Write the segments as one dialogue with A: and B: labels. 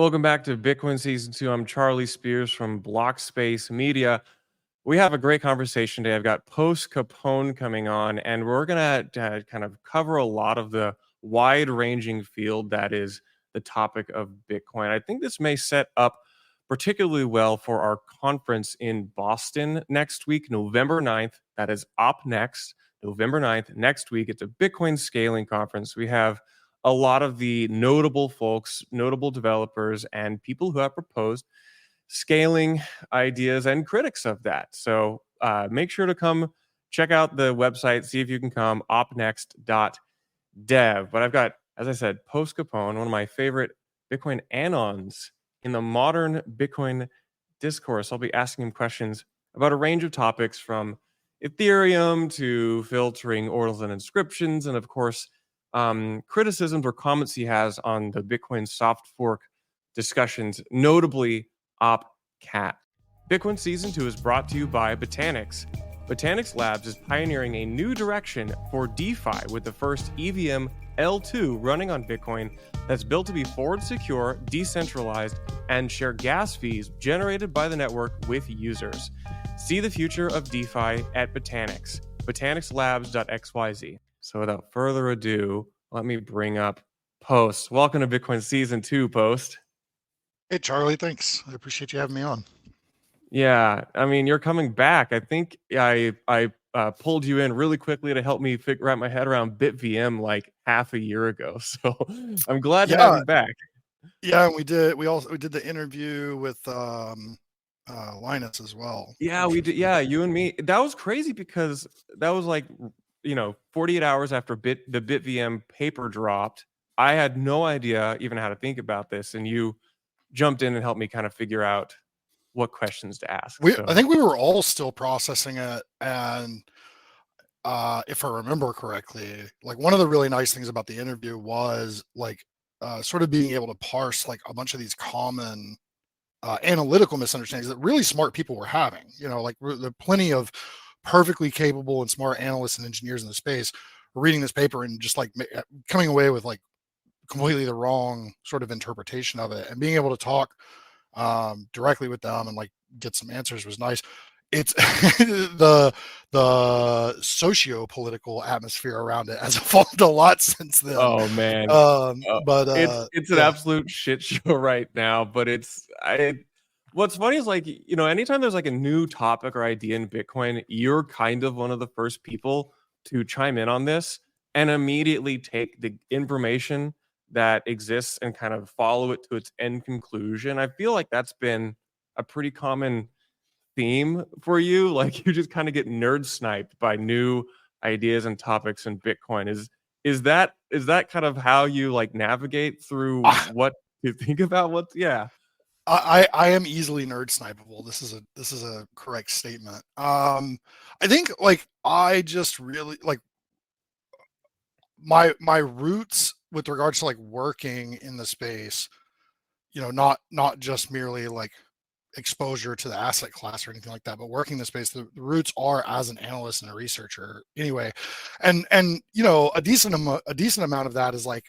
A: Welcome back to Bitcoin Season 2. I'm Charlie Spears from Blockspace Media. We have a great conversation today. I've got Post Capone coming on, and we're going to kind of cover a lot of the wide-ranging field that is the topic of Bitcoin. I think this may set up particularly well for our conference in Boston next week, November 9th. That is up next, November 9th, next week. It's a Bitcoin scaling conference. We have a lot of the notable folks, notable developers, and people who have proposed scaling ideas and critics of that. So make sure to come check out the website, see if you can come, opnext.dev. But I've got, as I said, Post Capone, one of my favorite Bitcoin anons in the modern Bitcoin discourse. I'll be asking him questions about a range of topics from Ethereum to filtering ordinals and inscriptions, and of course, criticisms or comments he has on the Bitcoin soft fork discussions, notably OpCat. Bitcoin Season 2 is brought to you by Botanix. Botanix Labs is pioneering a new direction for DeFi with the first EVM L2 running on Bitcoin that's built to be forward secure, decentralized, and share gas fees generated by the network with users. See the future of DeFi at Botanix, botanixlabs.xyz. So without further ado, let me bring up Post. Welcome to Bitcoin Season 2, Post.
B: Hey, Charlie, thanks. I appreciate you having me on.
A: Yeah, I mean, you're coming back. I think I pulled you in really quickly to help me wrap my head around BitVM like half a year ago. So I'm glad to have you back.
B: Yeah, and we did the interview with Linus as well.
A: Yeah, we did. Yeah, you and me. That was crazy because that was like 48 hours after the BitVM paper dropped. I had no idea even how to think about this, and you jumped in and helped me kind of figure out what questions to ask.
B: I think we were all still processing it, and if I remember correctly, like one of the really nice things about the interview was like sort of being able to parse like a bunch of these common analytical misunderstandings that really smart people were having. Like there are plenty of perfectly capable and smart analysts and engineers in the space reading this paper and just like coming away with like completely the wrong sort of interpretation of it, and being able to talk directly with them and like get some answers was nice. It's the socio-political atmosphere around it has evolved a lot since then.
A: Oh man,
B: but
A: it's an absolute shit show right now. But what's funny is like anytime there's like a new topic or idea in Bitcoin, you're kind of one of the first people to chime in on this and immediately take the information that exists and kind of follow it to its end conclusion. I feel like that's been a pretty common theme for you. Like you just kind of get nerd sniped by new ideas and topics in Bitcoin. Is that kind of how you like navigate through what you think about?
B: I am easily nerd snipeable. This is a correct statement. I think like I just really like my roots with regards to like working in the space, not just merely like exposure to the asset class or anything like that, but working the space, the roots are as an analyst and a researcher anyway. And a decent amount of that is like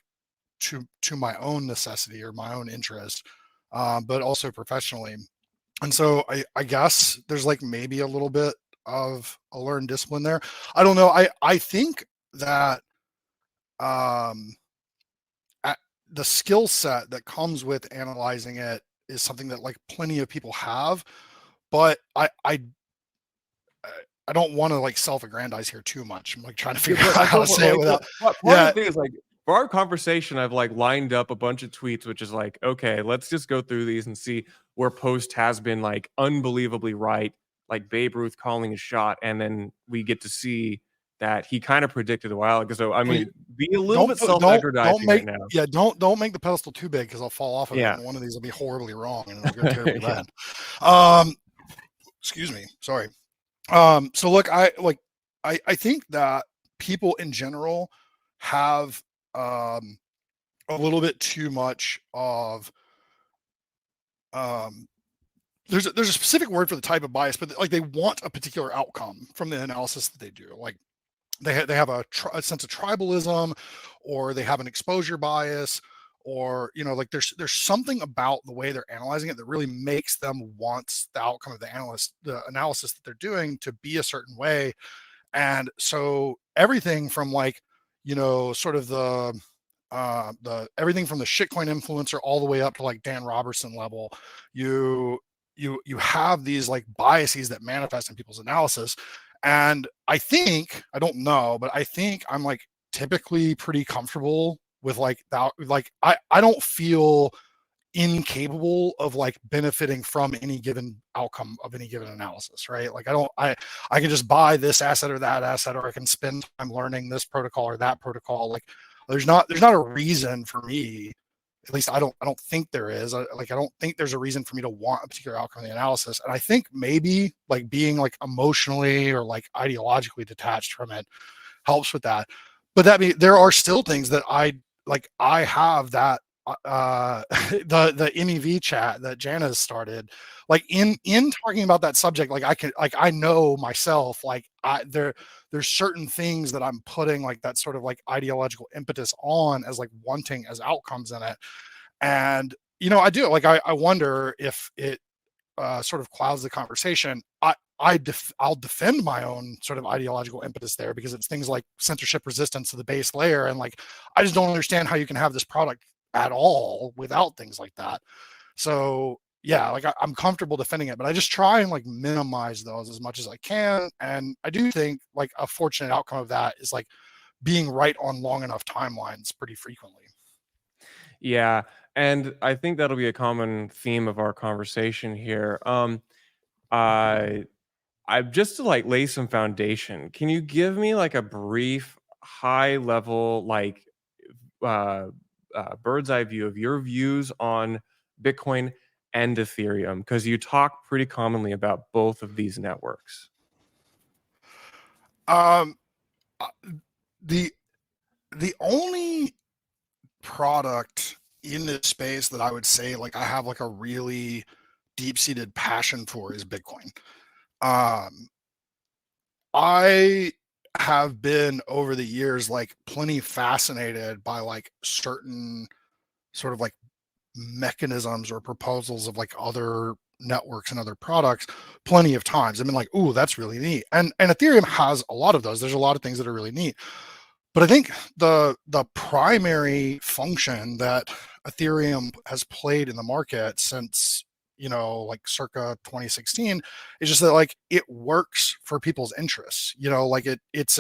B: to my own necessity or my own interest, but also professionally. And so I guess there's like maybe a little bit of a learned discipline there. I don't know. I think that the skill set that comes with analyzing it is something that like plenty of people have, but I don't want to like self-aggrandize here too much. I'm like trying to figure out how to say it without.
A: Part of the thing is like for our conversation, I've like lined up a bunch of tweets, which is like, okay, let's just go through these and see where Post has been like unbelievably right, like Babe Ruth calling a shot, and then we get to see that he kind of predicted a while ago. So I mean, be a little bit self-aggrandizing right now.
B: Yeah, don't make the pedestal too big because I'll fall off of it, and one of these will be horribly wrong and it'll go terribly bad. Excuse me, sorry. So look, I think that people in general have a little bit too much of there's a specific word for the type of bias, but like they want a particular outcome from the analysis that they do. Like they have a sense of tribalism, or they have an exposure bias, or like there's something about the way they're analyzing it that really makes them want the outcome of the analysis that they're doing to be a certain way. And so everything from like sort of the everything from the shitcoin influencer all the way up to like Dan Robertson level, you have these like biases that manifest in people's analysis. And I don't know, but I think I'm like typically pretty comfortable with like that. Like I don't feel incapable of like benefiting from any given outcome of any given analysis, right? Like I can just buy this asset or that asset, or I can spend time learning this protocol or that protocol. Like there's not a reason for me, at least I don't think there is. I don't think there's a reason for me to want a particular outcome of the analysis. And I think maybe like being like emotionally or like ideologically detached from it helps with that. But there are still things that I have that the MEV chat that Jana started, like in talking about that subject, like I know myself, like there's certain things that I'm putting like that sort of like ideological impetus on as like wanting as outcomes in it. And I do like I wonder if it sort of clouds the conversation. I'll defend my own sort of ideological impetus there, because it's things like censorship resistance to the base layer, and like I just don't understand how you can have this product at all without things like that. So yeah, like I'm comfortable defending it, but I just try and like minimize those as much as I can. And I do think like a fortunate outcome of that is like being right on long enough timelines pretty frequently.
A: Yeah, and I think that'll be a common theme of our conversation here. I just to like lay some foundation. Can you give me like a brief, high level, like uh, bird's eye view of your views on Bitcoin and Ethereum? Because you talk pretty commonly about both of these networks.
B: Um, the only product in this space that I would say like I have like a really deep-seated passion for is Bitcoin. I have been over the years like plenty fascinated by like certain sort of like mechanisms or proposals of like other networks and other products plenty of times. I've been like, ooh, that's really neat. And Ethereum has a lot of those. There's a lot of things that are really neat. But I think the primary function that Ethereum has played in the market since like circa 2016 is just that like it works for people's interests. Like it's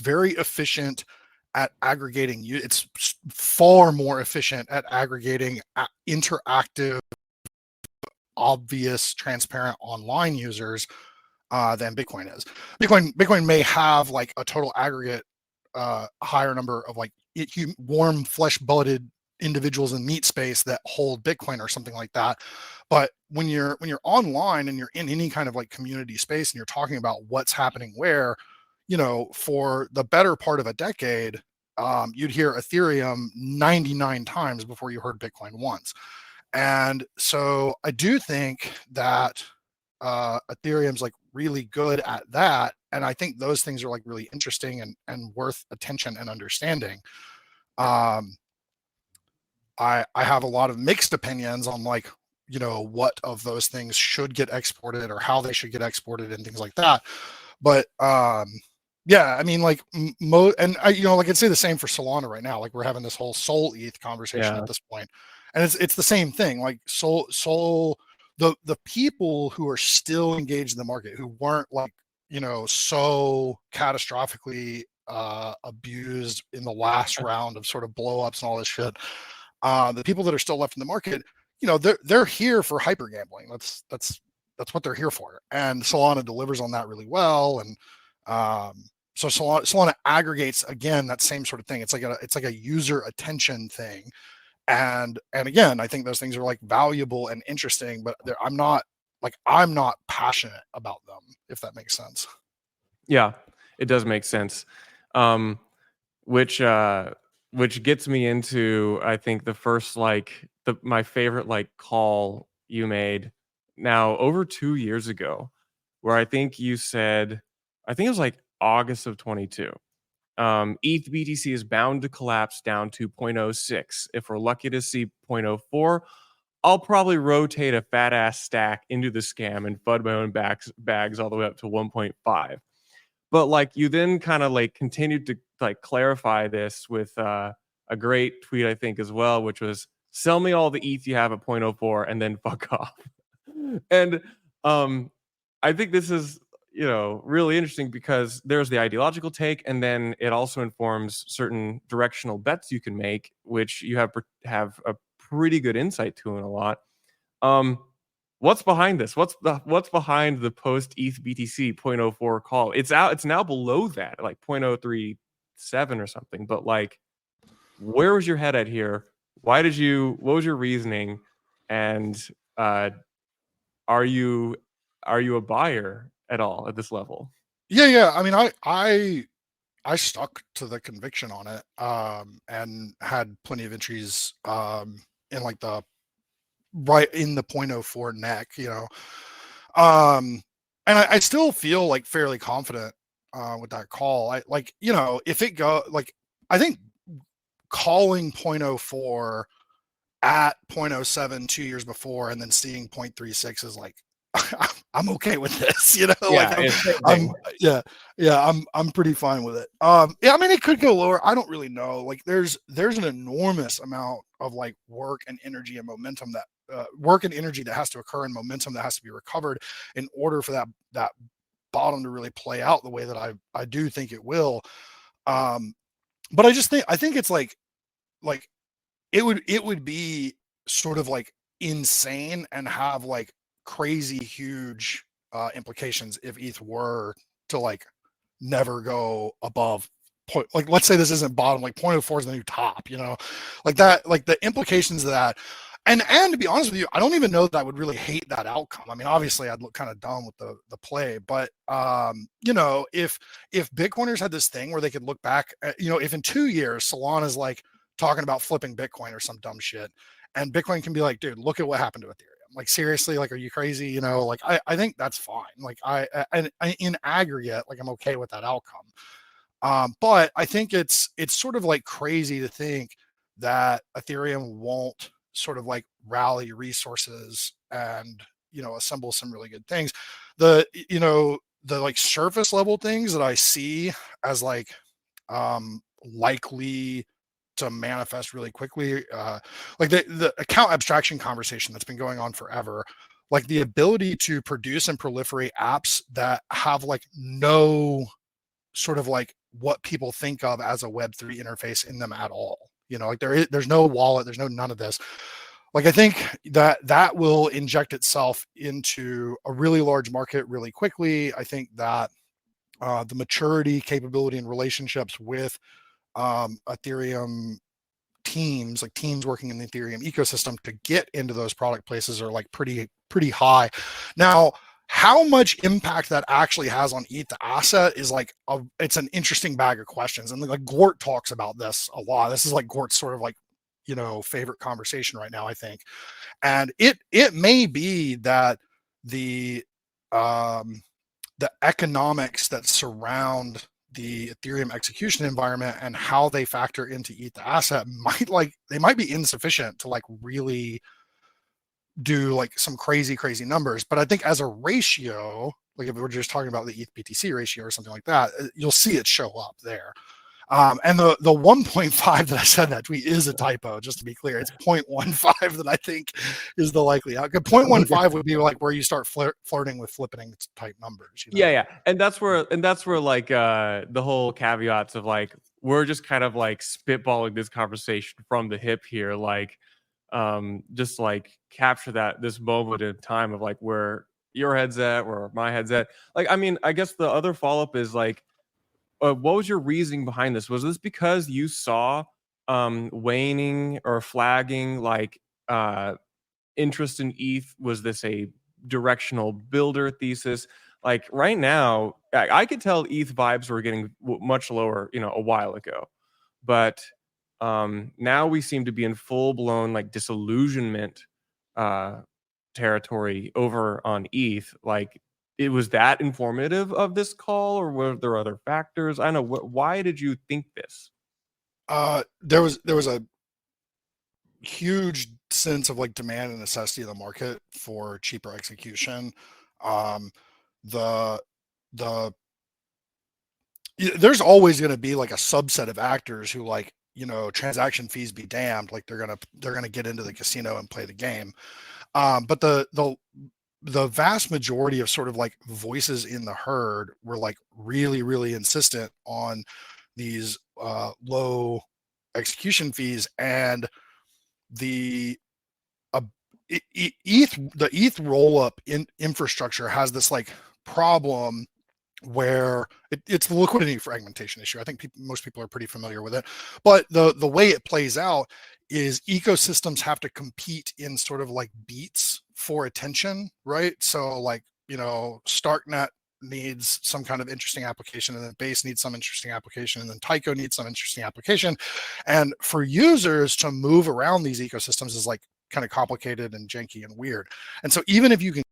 B: very efficient at aggregating. It's far more efficient at aggregating interactive, obvious, transparent online users than Bitcoin is. Bitcoin may have like a total aggregate higher number of like warm, flesh-blooded individuals in meat space that hold Bitcoin or something like that. But when you're online and you're in any kind of like community space and you're talking about what's happening where, for the better part of a decade, you'd hear Ethereum 99 times before you heard Bitcoin once. And so I do think that Ethereum's like really good at that. And I think those things are like really interesting and worth attention and understanding. I have a lot of mixed opinions on like, what of those things should get exported or how they should get exported and things like that. But yeah, I mean, like and I, like I'd say the same for Solana right now. Like we're having this whole Sol ETH conversation at this point, and it's the same thing. Like Sol, the people who are still engaged in the market, who weren't like so catastrophically abused in the last round of sort of blowups and all this shit. The people that are still left in the market, they're here for hyper gambling. That's what they're here for. And Solana delivers on that really well. And so Solana aggregates again that same sort of thing. It's like a user attention thing. And again, I think those things are like valuable and interesting, but I'm not passionate about them, if that makes sense.
A: Yeah, it does make sense. Which gets me into, I think, the first my favorite like call you made now over 2 years ago, where I think you said, I think it was like August of 22. ETH BTC is bound to collapse down to 0.06. If we're lucky to see 0.04, I'll probably rotate a fat ass stack into the scam and fud my own bags all the way up to 1.5. But like you then kind of like continued to like clarify this with a great tweet, I think, as well, which was sell me all the ETH you have at 0.04 and then fuck off. And I think this is, you know, really interesting because there's the ideological take, and then it also informs certain directional bets you can make, which you have a pretty good insight to in a lot. What's behind this? What's behind the post ETH BTC 0.04 call? It's now below that, like 0.037 or something. But like, where was your head at here? What was your reasoning? And are you a buyer at all at this level?
B: Yeah. I mean, I stuck to the conviction on it, and had plenty of entries in like the right in the 0.04 neck, you know. And I still feel like fairly confident with that call. I like, you know, if it go like, I think calling 0.04 at 0.07 2 years before and then seeing 0.36 is like, I'm okay with this, you know.
A: Yeah,
B: I'm pretty fine with it. Yeah, I mean, it could go lower. I don't really know. Like, there's an enormous amount of like work and energy and momentum that has to occur, and momentum that has to be recovered in order for that bottom to really play out the way that I do think it will. But I think it's like it would be sort of like insane and have like crazy huge implications if ETH were to like never go above point. Like, let's say this isn't bottom, like 0.04 is the new top, you know, like that, like the implications of that. And to be honest with you, I don't even know that I would really hate that outcome. I mean, obviously I'd look kind of dumb with the play, but you know, if Bitcoiners had this thing where they could look back at, you know, if in 2 years Solana's like talking about flipping Bitcoin or some dumb shit, and Bitcoin can be like, dude, look at what happened to Ethereum. Like, seriously, like, are you crazy? You know, like, I think that's fine. Like, I in aggregate, like, I'm okay with that outcome. But I think it's sort of like crazy to think that Ethereum won't sort of like rally resources and, you know, assemble some really good things. You know, the like surface level things that I see as like likely to manifest really quickly, like the account abstraction conversation that's been going on forever, like the ability to produce and proliferate apps that have like no sort of like what people think of as a Web3 interface in them at all. You know, like there's no wallet, there's no none of this. Like, I think that will inject itself into a really large market really quickly. I think that the maturity, capability, and relationships with Ethereum teams, like teams working in the Ethereum ecosystem to get into those product places, are like pretty high. Now, how much impact that actually has on ETH the asset is like it's an interesting bag of questions. And like Gort talks about this a lot. This is like Gort's sort of like, you know, favorite conversation right now, I think. And it may be that the economics that surround the Ethereum execution environment and how they factor into ETH the asset might be insufficient to like really do like some crazy numbers. But I think as a ratio, like if we're just talking about the ETH BTC ratio or something like that, you'll see it show up there. And the 1.5 that I said in that tweet is a typo, just to be clear. It's 0.15 that I think is the likely outcome. 0.15 would be like where you start flirting with flipping type numbers. You know?
A: Yeah. And that's where like the whole caveats of like, we're just kind of like spitballing this conversation from the hip here, like just like capture this moment in time of like where your head's at, where my head's at. Like, I mean, I guess the other follow-up is like, what was your reasoning behind this? Was this because you saw waning or flagging like interest in ETH? Was this a directional builder thesis? Like right now, I could tell ETH vibes were getting much lower, you know, a while ago, but now we seem to be in full blown like disillusionment territory over on ETH. Like, it was that informative of this call, or were there other factors? I don't know. Why did you think this?
B: There was a huge sense of like demand and necessity of the market for cheaper execution. The the there's always going to be like a subset of actors who like, you know, transaction fees be damned, like they're gonna get into the casino and play the game. But the vast majority of sort of like voices in the herd were like really insistent on these low execution fees. And the ETH roll up in infrastructure has this like problem where it's the liquidity fragmentation issue. I think most people are pretty familiar with it, but the way it plays out is ecosystems have to compete in sort of like beats for attention, right? So like, you know, Starknet needs some kind of interesting application, and then Base needs some interesting application, and then Tyco needs some interesting application. And for users to move around these ecosystems is like kind of complicated and janky and weird. And so even if you can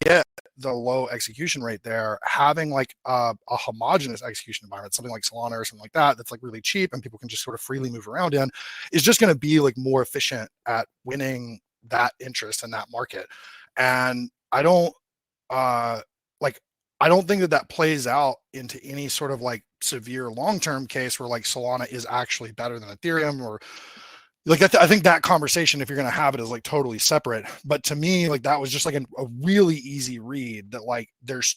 B: get the low execution rate there, having like a homogenous execution environment, something like Solana or something like that, that's like really cheap and people can just sort of freely move around in, is just going to be like more efficient at winning that interest in that market. And I don't I don't think that plays out into any sort of like severe long-term case where like Solana is actually better than Ethereum, or like I think that conversation, if you're going to have it, is like totally separate. But to me, like that was just like a really easy read that like there's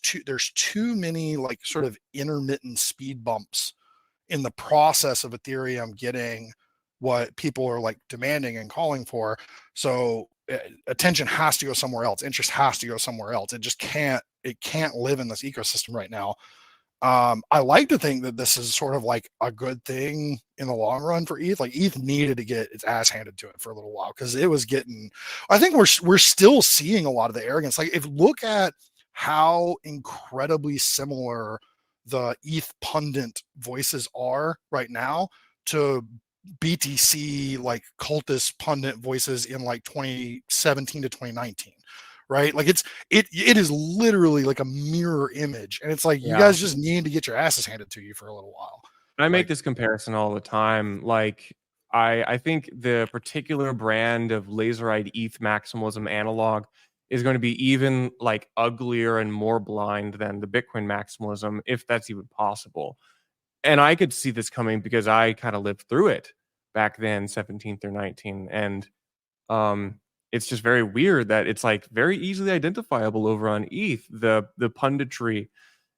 B: too many like sort of intermittent speed bumps in the process of Ethereum getting what people are like demanding and calling for. So attention has to go somewhere else. Interest has to go somewhere else. It can't live in this ecosystem right now. I like to think that this is sort of like a good thing in the long run for ETH. Like ETH needed to get its ass handed to it for a little while because it was getting. I think we're still seeing a lot of the arrogance. Like if look at how incredibly similar the ETH pundit voices are right now to BTC like cultist pundit voices in like 2017 to 2019. Right, like it is literally like a mirror image, and it's like you guys just need to get your asses handed to you for a little while.
A: I make this comparison all the time. Like I think the particular brand of laser-eyed ETH maximalism analog is going to be even like uglier and more blind than the Bitcoin maximalism, if that's even possible. And I could see this coming because I kind of lived through it back then, 17 through 19, and it's just very weird that it's like very easily identifiable over on ETH, the punditry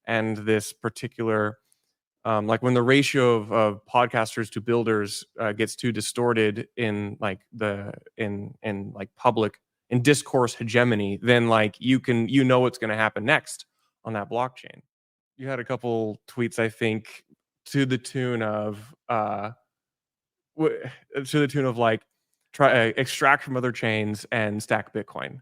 A: and this particular like when the ratio of podcasters to builders gets too distorted in like in like public in discourse hegemony, then like you know what's going to happen next on that blockchain. You had a couple tweets, I think, to the tune of like try extract from other chains and stack Bitcoin.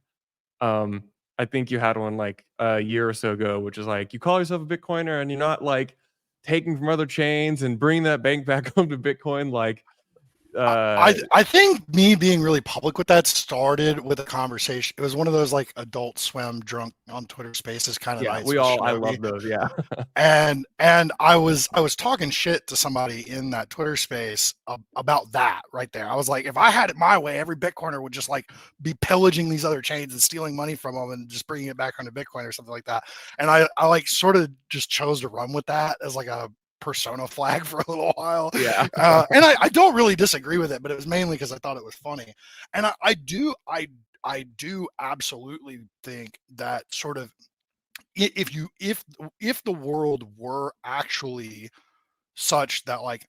A: I think you had one like a year or so ago, which is like you call yourself a Bitcoiner and you're not like taking from other chains and bringing that bank back home to Bitcoin. Like,
B: I think me being really public with that started with a conversation. It was one of those like Adult Swim drunk on Twitter Spaces kind of nights.
A: I love those. Yeah.
B: and I was talking shit to somebody in that Twitter space about that right there. I was like, if I had it my way, every Bitcoiner would just like be pillaging these other chains and stealing money from them and just bringing it back onto Bitcoin or something like that. And I like sort of just chose to run with that as like a persona flag for a little while.
A: Yeah.
B: And I don't really disagree with it, but it was mainly because I thought it was funny. And I do absolutely think that sort of if the world were actually such that like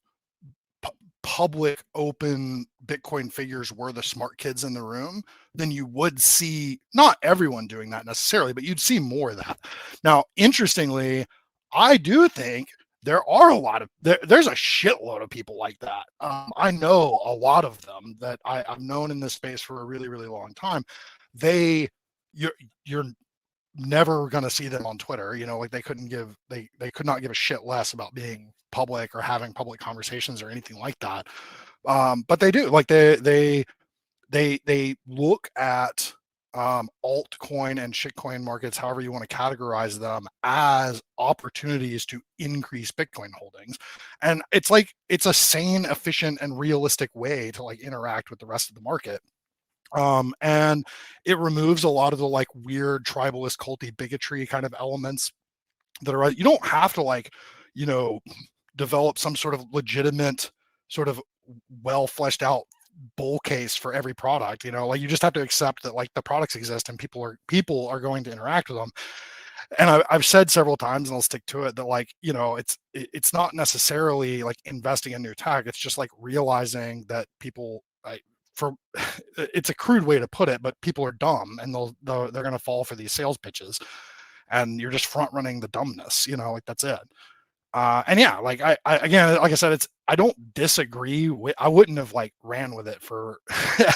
B: public open Bitcoin figures were the smart kids in the room, then you would see not everyone doing that necessarily, but you'd see more of that. Now, interestingly, I do think there are there's a shitload of people like that. I know a lot of them that I've known in this space for a really, really long time. You're never going to see them on Twitter. You know, like they could not give a shit less about being public or having public conversations or anything like that. But they do, like they look at altcoin and shitcoin markets, however you want to categorize them, as opportunities to increase Bitcoin holdings. And it's like, it's a sane, efficient, and realistic way to like interact with the rest of the market. And it removes a lot of the like weird tribalist, culty, bigotry kind of elements that are, you don't have to like, develop some sort of legitimate, sort of well fleshed out bull case for every product. Like you just have to accept that like the products exist and people are going to interact with them. And I've said several times, and I'll stick to it, that like, it's not necessarily like investing in new tech. It's just like realizing that people, for it's a crude way to put it, but people are dumb, and they're going to fall for these sales pitches, and you're just front running the dumbness. Like that's it. And yeah, like I again, like I said, I don't disagree with. I wouldn't have like ran with it for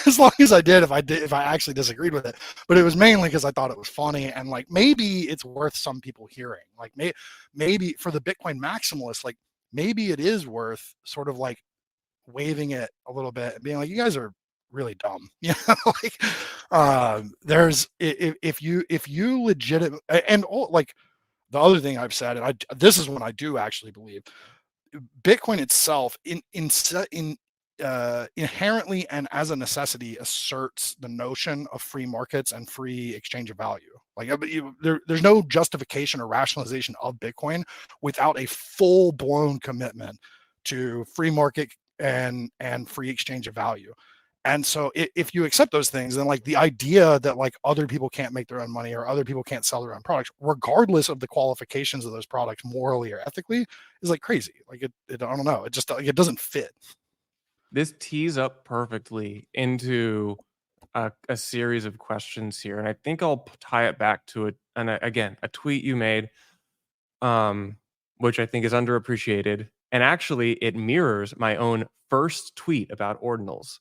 B: as long as I did if I actually disagreed with it. But it was mainly because I thought it was funny, and like maybe it's worth some people hearing. Like maybe for the Bitcoin maximalists, like maybe it is worth sort of like waving it a little bit and being like, you guys are really dumb. Like there's if you legitimate, and like the other thing I've said, and this is what I do actually believe, Bitcoin itself inherently and as a necessity asserts the notion of free markets and free exchange of value. Like there's no justification or rationalization of Bitcoin without a full-blown commitment to free market and free exchange of value. And so if you accept those things, then like the idea that like other people can't make their own money or other people can't sell their own products, regardless of the qualifications of those products morally or ethically, is like crazy. Like I don't know. It just like it doesn't fit.
A: This tees up perfectly into a series of questions here, and I think I'll tie it back to a tweet you made, which I think is underappreciated, and actually it mirrors my own first tweet about ordinals,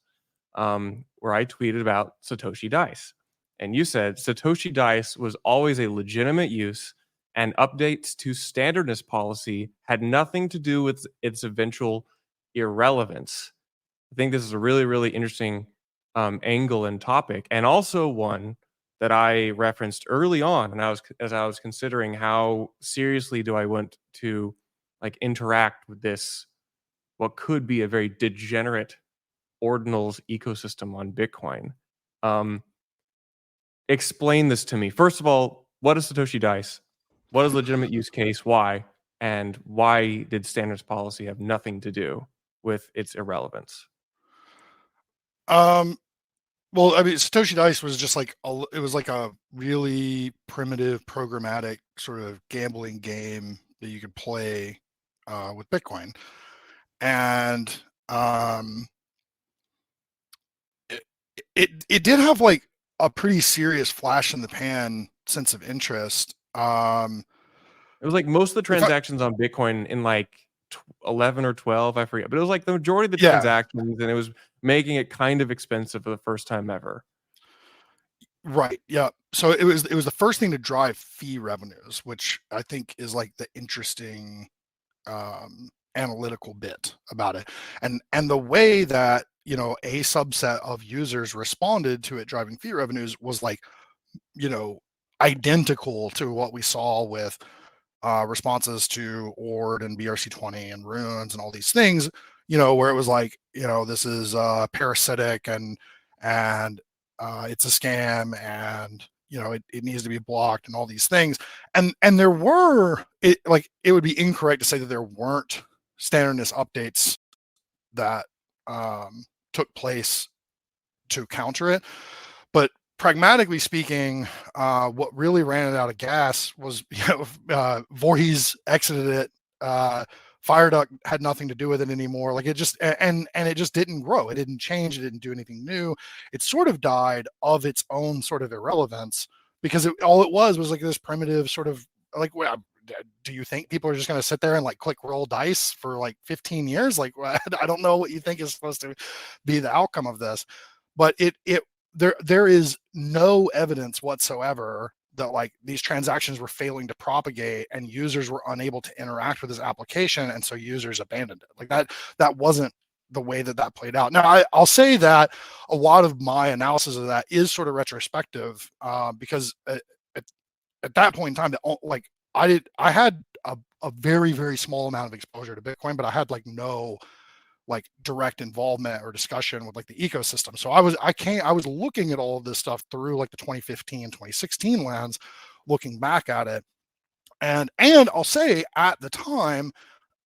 A: where I tweeted about Satoshi Dice, and you said Satoshi Dice was always a legitimate use, and updates to standardness policy had nothing to do with its eventual irrelevance. I think this is a really, really interesting angle and topic, and also one that I referenced early on, and as I was considering how seriously do I want to like interact with this, what could be a very degenerate ordinals ecosystem on Bitcoin. Explain this to me. First of all, what is Satoshi Dice? What is legitimate use case? Why? And why did standards policy have nothing to do with its irrelevance?
B: Well, I mean, Satoshi Dice was just like it was like a really primitive programmatic sort of gambling game that you could play with Bitcoin, and it did have like a pretty serious flash in the pan sense of interest.
A: It was like most of the transactions on Bitcoin in like 11 or 12, I forget, but it was like the majority of the transactions, and it was making it kind of expensive for the first time ever.
B: Right. Yeah. So it was the first thing to drive fee revenues, which I think is like the interesting analytical bit about it. And the way that, a subset of users responded to it driving fee revenues was like, identical to what we saw with responses to Ord and BRC20 and runes and all these things, where it was like, this is parasitic and it's a scam, and it needs to be blocked and all these things. And there were it would be incorrect to say that there weren't standardness updates that took place to counter it. But pragmatically speaking, what really ran it out of gas was, Voorhees exited it. Fireduck had nothing to do with it anymore. Like it just, and it just didn't grow. It didn't change. It didn't do anything new. It sort of died of its own sort of irrelevance, because all it was like this primitive sort of like, well, do you think people are just going to sit there and like click roll dice for like 15 years? Like, I don't know what you think is supposed to be the outcome of this, but there is no evidence whatsoever that like these transactions were failing to propagate and users were unable to interact with this application, and so users abandoned it. Like that wasn't the way that played out. Now, I'll say that a lot of my analysis of that is sort of retrospective, because at that point in time, like I had a very, very small amount of exposure to Bitcoin, but I had like no like direct involvement or discussion with like the ecosystem. So I was looking at all of this stuff through like the 2015, 2016 lens, looking back at it. And I'll say at the time,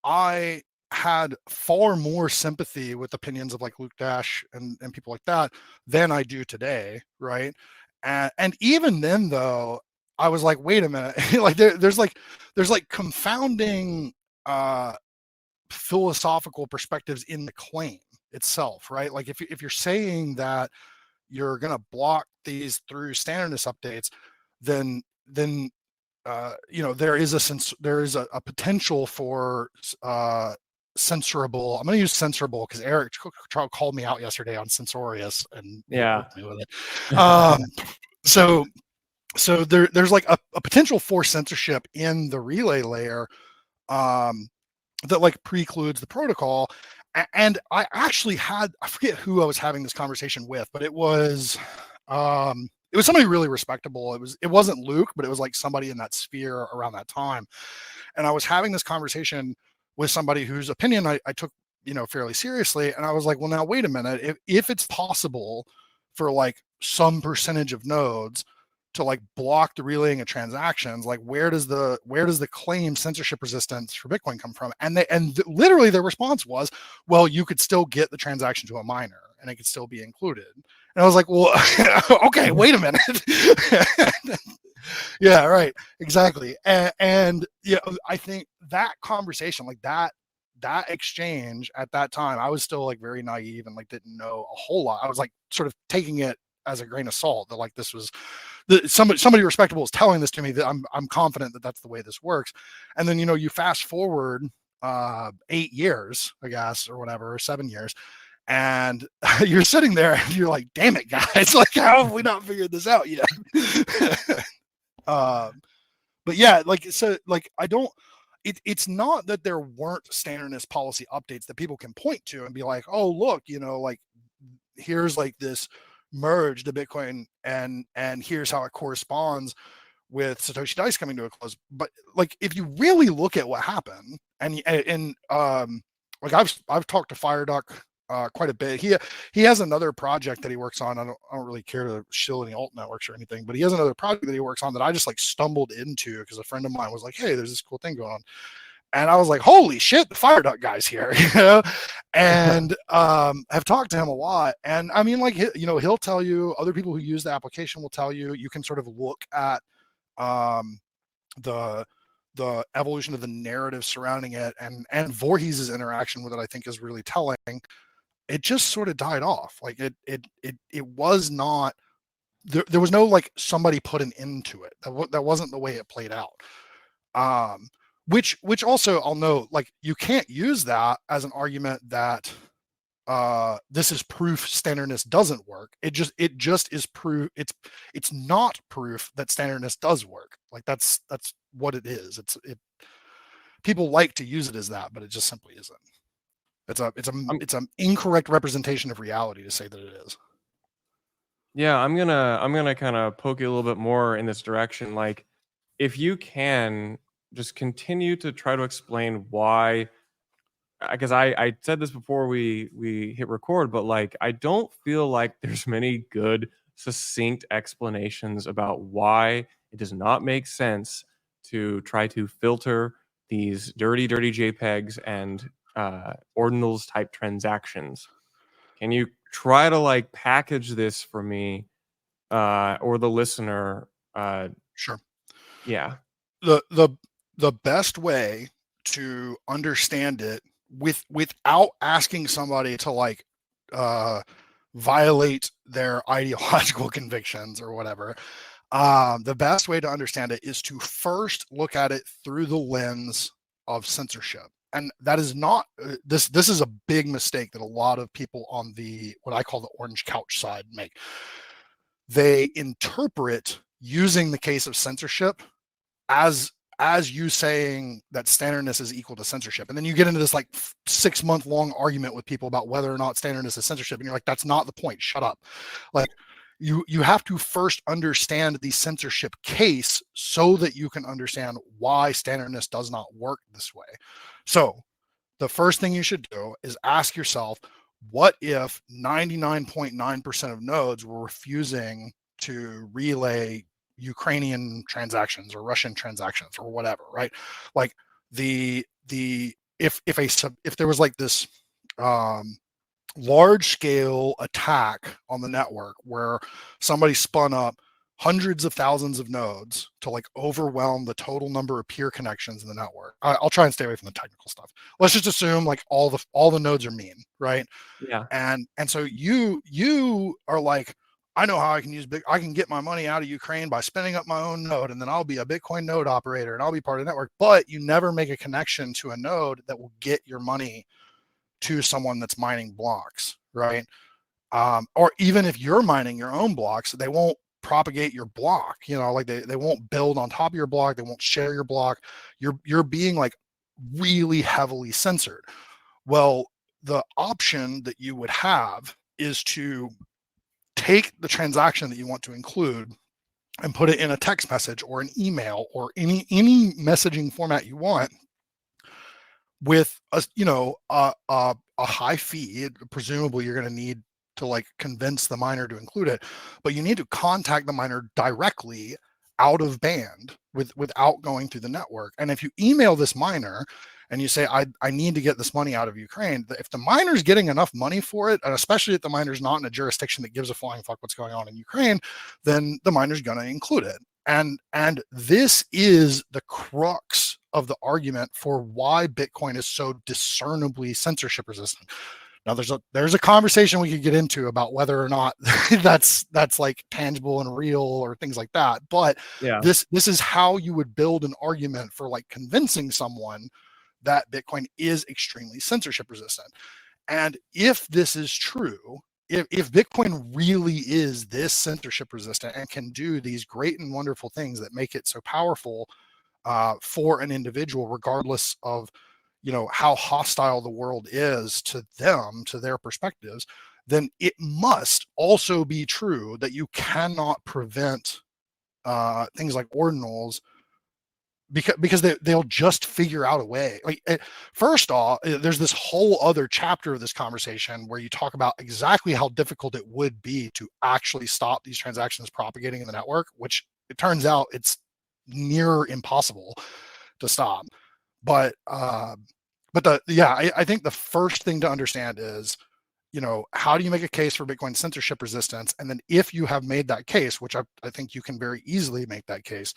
B: I had far more sympathy with opinions of like Luke Dash and people like that than I do today, right? And even then though, I was like, wait a minute, like there's like confounding philosophical perspectives in the claim itself, right? Like if you're saying that you're going to block these through standardness updates, then there is a potential for censorable. I'm going to use censorable because Eric called me out yesterday on censorious and
A: Yeah.
B: me with it. So there's like a potential for censorship in the relay layer that like precludes the protocol. And I actually I forget who I was having this conversation with, but it was somebody really respectable. It wasn't Luke, but it was like somebody in that sphere around that time. And I was having this conversation with somebody whose opinion I took, fairly seriously. And I was like, well, now wait a minute. If it's possible for like some percentage of nodes to like block the relaying of transactions, like where does the claim censorship resistance for Bitcoin come from? And literally their response was, well, you could still get the transaction to a miner and it could still be included. And I was like, well, okay, wait a minute. Yeah, right, exactly. And I think that conversation, like that exchange at that time, I was still like very naive and like didn't know a whole lot. I was like sort of taking it as a grain of salt that like this was somebody respectable is telling this to me, that I'm confident that that's the way this works. And then you fast forward 8 years, I guess, or whatever, or 7 years, and you're sitting there and you're like, damn it, guys, like how have we not figured this out yet? But yeah, like so, like I don't. It's not that there weren't standardness policy updates that people can point to and be like, oh look, like here's like this merge to Bitcoin and here's how it corresponds with Satoshi Dice coming to a close. But like if you really look at what happened, and like I've talked to FireDuck quite a bit. He has another project that he works on. I don't really care to shill any alt networks or anything, but he has another project that he works on that I just like stumbled into because a friend of mine was like, hey, there's this cool thing going on. And I was like, holy shit, the FireDuck guy's here, and have talked to him a lot. And I mean, like, he'll tell you, other people who use the application will tell you, you can sort of look at the evolution of the narrative surrounding it, and Voorhees' interaction with it, I think, is really telling. It just sort of died off. Like it was not, there was no like somebody put an end to it. That wasn't the way it played out. Which also I'll note, like you can't use that as an argument that this is proof standardness doesn't work. It just is proof. It's not proof that standardness does work. Like that's what it is. People like to use it as that, but it just simply isn't. It's an incorrect representation of reality to say that it is.
A: Yeah, I'm gonna kind of poke you a little bit more in this direction. Like, if you can just continue to try to explain why, because I said this before we hit record, but like I don't feel like there's many good succinct explanations about why it does not make sense to try to filter these dirty JPEGs and ordinals type transactions. Can you try to like package this for me or the listener?
B: Sure.
A: Yeah.
B: The best way to understand it without asking somebody to like violate their ideological convictions or whatever, the best way to understand it is to first look at it through the lens of censorship. And that is not this is a big mistake that a lot of people on the what I call the orange couch side make. They interpret using the case of censorship as as you saying that standardness is equal to censorship, and then you get into this like 6-month long argument with people about whether or not standardness is censorship, and you're like, that's not the point, shut up. Like, you have to first understand the censorship case so that you can understand why standardness does not work this way. So the first thing you should do is ask yourself, what if 99.9% of nodes were refusing to relay Ukrainian transactions or Russian transactions or whatever, right? Like if there was like this large scale attack on the network where somebody spun up hundreds of thousands of nodes to like overwhelm the total number of peer connections in the network. I'll try and stay away from the technical stuff. Let's just assume like all the nodes are mean, right?
A: Yeah.
B: And so you are like, I know how I can get my money out of Ukraine by spinning up my own node, and then I'll be a Bitcoin node operator and I'll be part of the network. But you never make a connection to a node that will get your money to someone that's mining blocks, right? Or even if you're mining your own blocks, they won't propagate your block, like they won't build on top of your block, they won't share your block. You're being like really heavily censored. Well, the option that you would have is to take the transaction that you want to include and put it in a text message or an email or any messaging format you want, with a high fee. Presumably you're going to need to like convince the miner to include it, but you need to contact the miner directly out of band without going through the network. And if you email this miner and you say, I need to get this money out of Ukraine, if the miner's getting enough money for it, and especially if the miner's not in a jurisdiction that gives a flying fuck what's going on in Ukraine, then the miner's going to include it. And this is the crux of the argument for why Bitcoin is so discernibly censorship resistant. Now there's a conversation we could get into about whether or not that's like tangible and real or things like that. But
A: Yeah.
B: this is how you would build an argument for like convincing someone that Bitcoin is extremely censorship resistant. And if this is true, if Bitcoin really is this censorship resistant and can do these great and wonderful things that make it so powerful for an individual, regardless of how hostile the world is to them, to their perspectives, then it must also be true that you cannot prevent things like ordinals, because they'll just figure out a way. Like, first off, there's this whole other chapter of this conversation where you talk about exactly how difficult it would be to actually stop these transactions propagating in the network, which it turns out it's near impossible to stop. But I think the first thing to understand is, how do you make a case for Bitcoin censorship resistance? And then if you have made that case, which I think you can very easily make that case,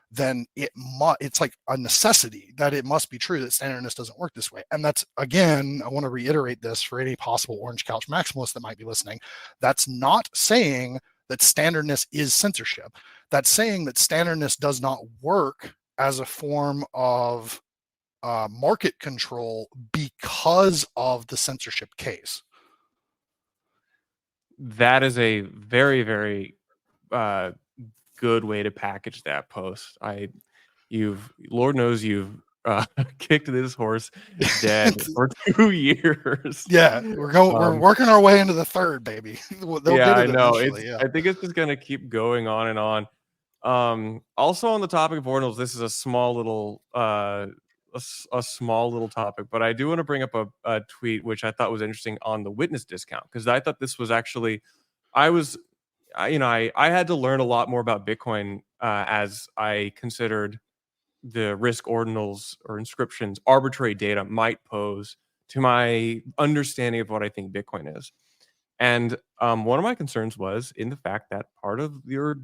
B: then it's like a necessity that it must be true that standardness doesn't work this way. And that's, again, I want to reiterate this for any possible Orange Couch maximalists that might be listening. That's not saying that standardness is censorship. That's saying that standardness does not work as a form of market control because of the censorship case.
A: That is a very, very good way to package that post. Lord knows you've kicked this horse dead for 2 years.
B: Yeah, we're working our way into the third, baby. They'll get it eventually.
A: I think it's just gonna keep going on and on. Also on the topic of ordinals, this is a small little a small little topic, but I do want to bring up a tweet which I thought was interesting on the witness discount, because I thought this was actually, I had to learn a lot more about Bitcoin as I considered the risk ordinals or inscriptions arbitrary data might pose to my understanding of what I think Bitcoin is. And one of my concerns was in the fact that part of your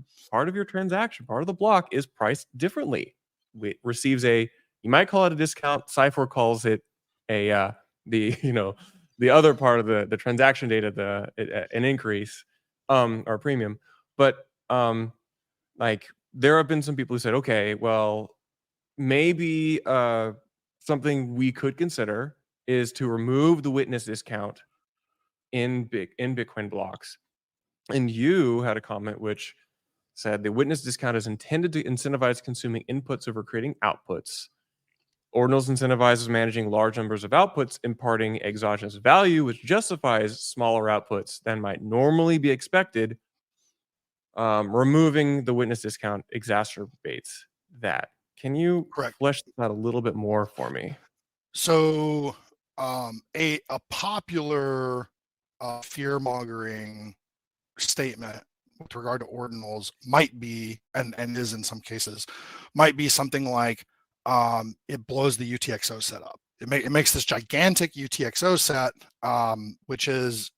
A: transaction, part of the block, is priced differently. It receives you might call it a discount. Cypher calls it the other part of the transaction data, an increase or premium. But like there have been some people who said, okay, well, maybe something we could consider is to remove the witness discount in Bitcoin blocks. And you had a comment which said the witness discount is intended to incentivize consuming inputs over creating outputs. Ordinals incentivizes managing large numbers of outputs, imparting exogenous value, which justifies smaller outputs than might normally be expected. Removing the witness discount exacerbates that. Can you
B: Correct.
A: flesh that a little bit more for me?
B: So a popular fear mongering statement with regard to ordinals might be, and is in some cases, might be something like it blows the UTXO set up. It makes this gigantic UTXO set, which is,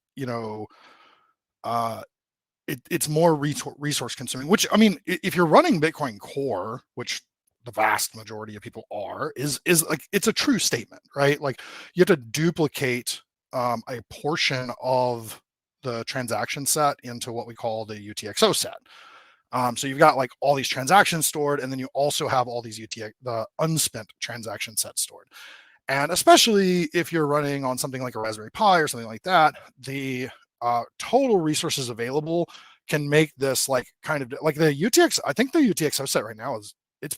B: it's more resource consuming, which, I mean, if you're running Bitcoin Core, which the vast majority of people are, is like, it's a true statement, right? Like, you have to duplicate a portion of the transaction set into what we call the UTXO set. So you've got like all these transactions stored, and then you also have all these the unspent transaction sets stored. And especially if you're running on something like a Raspberry Pi or something like that, the total resources available can make this like kind of like the UTX. I think the UTXO set right now is it's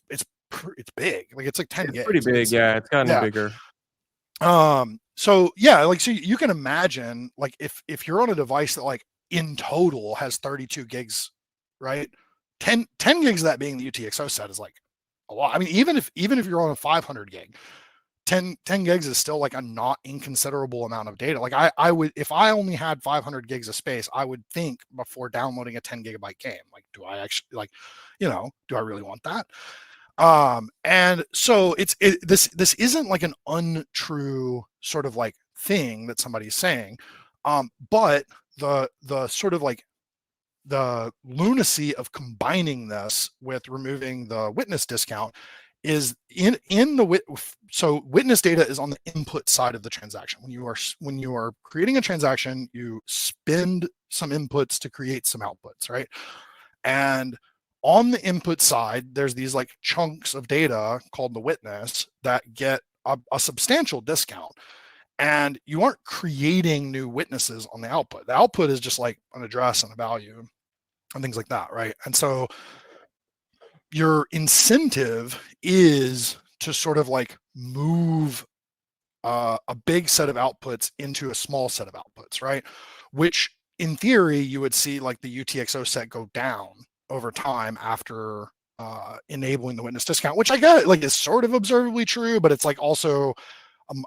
B: big. Like, it's like 10 gigs.
A: Pretty big, yeah. It's gotten bigger.
B: So yeah, like, so you can imagine, like, if you're on a device that like in total has 32 gigs, right? 10 gigs of that being the UTXO set is like a lot. I mean, even if you're on a 500 gig, 10 gigs is still like a not inconsiderable amount of data. Like, I would, if I only had 500 gigs of space, I would think before downloading a 10 gigabyte game, like, do I actually, like, do I really want that? And so this isn't like an untrue sort of like thing that somebody's saying. But the sort of like the lunacy of combining this with removing the witness discount is in the so witness data is on the input side of the transaction. When you are creating a transaction, you spend some inputs to create some outputs, right? And on the input side, there's these like chunks of data called the witness that get a substantial discount. And you aren't creating new witnesses on the output. The output is just like an address and a value and things like that, right? And so your incentive is to sort of like move a big set of outputs into a small set of outputs, right? Which in theory, you would see like the UTXO set go down over time after enabling the witness discount, which I get like is sort of observably true, but it's like also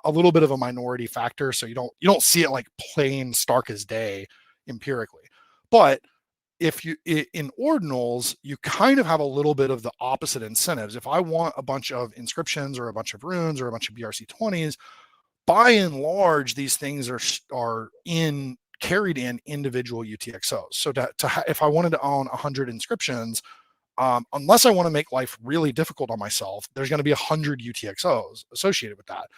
B: a little bit of a minority factor. So you don't see it like plain stark as day empirically. But if you in ordinals, you kind of have a little bit of the opposite incentives. If I want a bunch of inscriptions or a bunch of runes or a bunch of BRC20s, by and large, these things are carried in individual UTXOs. So if I wanted to own 100 inscriptions, unless I want to make life really difficult on myself, there's going to be 100 UTXOs associated with that.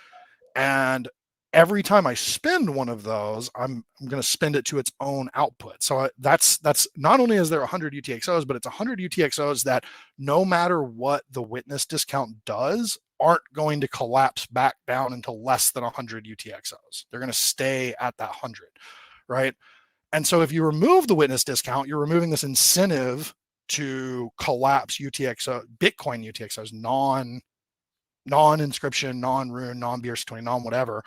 B: And every time I spend one of those, I'm going to spend it to its own output. So that's not only is there 100 UTXOs, but it's 100 UTXOs that no matter what the witness discount does, aren't going to collapse back down into less than 100 UTXOs. They're going to stay at that 100, right? And so if you remove the witness discount, you're removing this incentive to collapse Bitcoin UTXOs, non-inscription, non-rune, non-BRC20, non-whatever.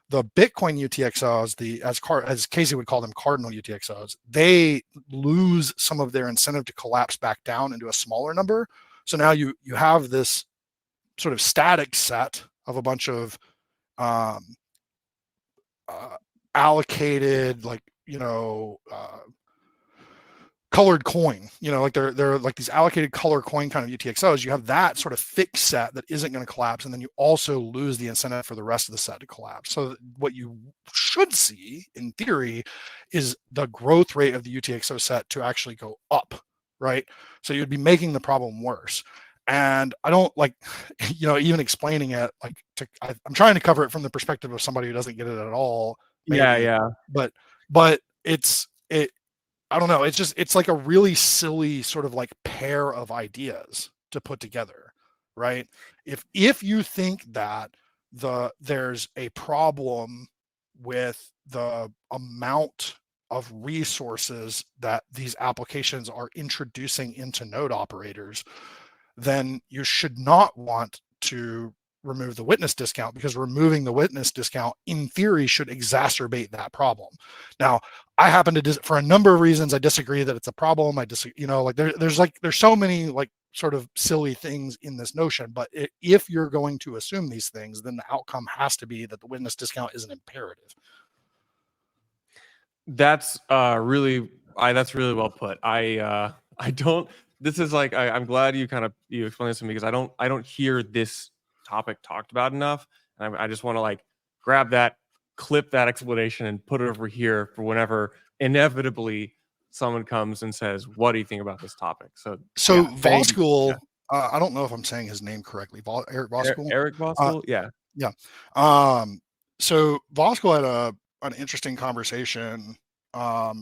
B: The Bitcoin UTXOs, as Casey would call them, cardinal UTXOs, they lose some of their incentive to collapse back down into a smaller number. So now you have this sort of static set of a bunch of allocated, like, colored coin, like they're like these allocated color coin kind of UTXOs. You have that sort of fixed set that isn't going to collapse, and then you also lose the incentive for the rest of the set to collapse. So what you should see in theory is the growth rate of the UTXO set to actually go up, right? So you'd be making the problem worse. And I don't like, even explaining it, like, I'm trying to cover it from the perspective of somebody who doesn't get it at all. Maybe,
A: yeah.
B: But I don't know. It's like a really silly sort of like pair of ideas to put together, right? If you think that there's a problem with the amount of resources that these applications are introducing into node operators, then you should not want to remove the witness discount, because removing the witness discount in theory should exacerbate that problem. Now, I happen to for a number of reasons, I disagree that it's a problem. I disagree, you know, like there's so many like sort of silly things in this notion, but if you're going to assume these things, then the outcome has to be that the witness discount is an imperative.
A: That's really well put. I don't. This is like I'm glad you explained this to me, because I don't hear this topic talked about enough, and I just want to like grab that, clip that explanation, and put it over here for whenever inevitably someone comes and says, "What do you think about this topic?" So
B: yeah,
A: Voskuhl.
B: Yeah. I don't know if I'm saying his name correctly. Eric Voskuhl.
A: Eric Voskuhl. Yeah.
B: Yeah. So Voskuhl had an interesting conversation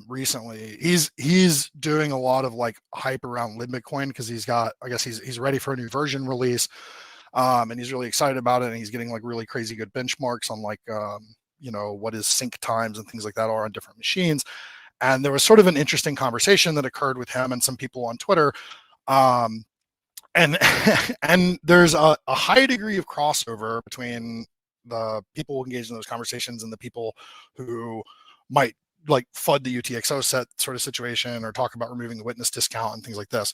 B: recently. He's doing a lot of like hype around LibBitcoin, because he's ready for a new version release, and he's really excited about it, and he's getting like really crazy good benchmarks on like you know, what his sync times and things like that are on different machines. And there was sort of an interesting conversation that occurred with him and some people on Twitter. And and there's a high degree of crossover between the people engaged in those conversations and the people who might like FUD the UTXO set sort of situation, or talk about removing the witness discount and things like this.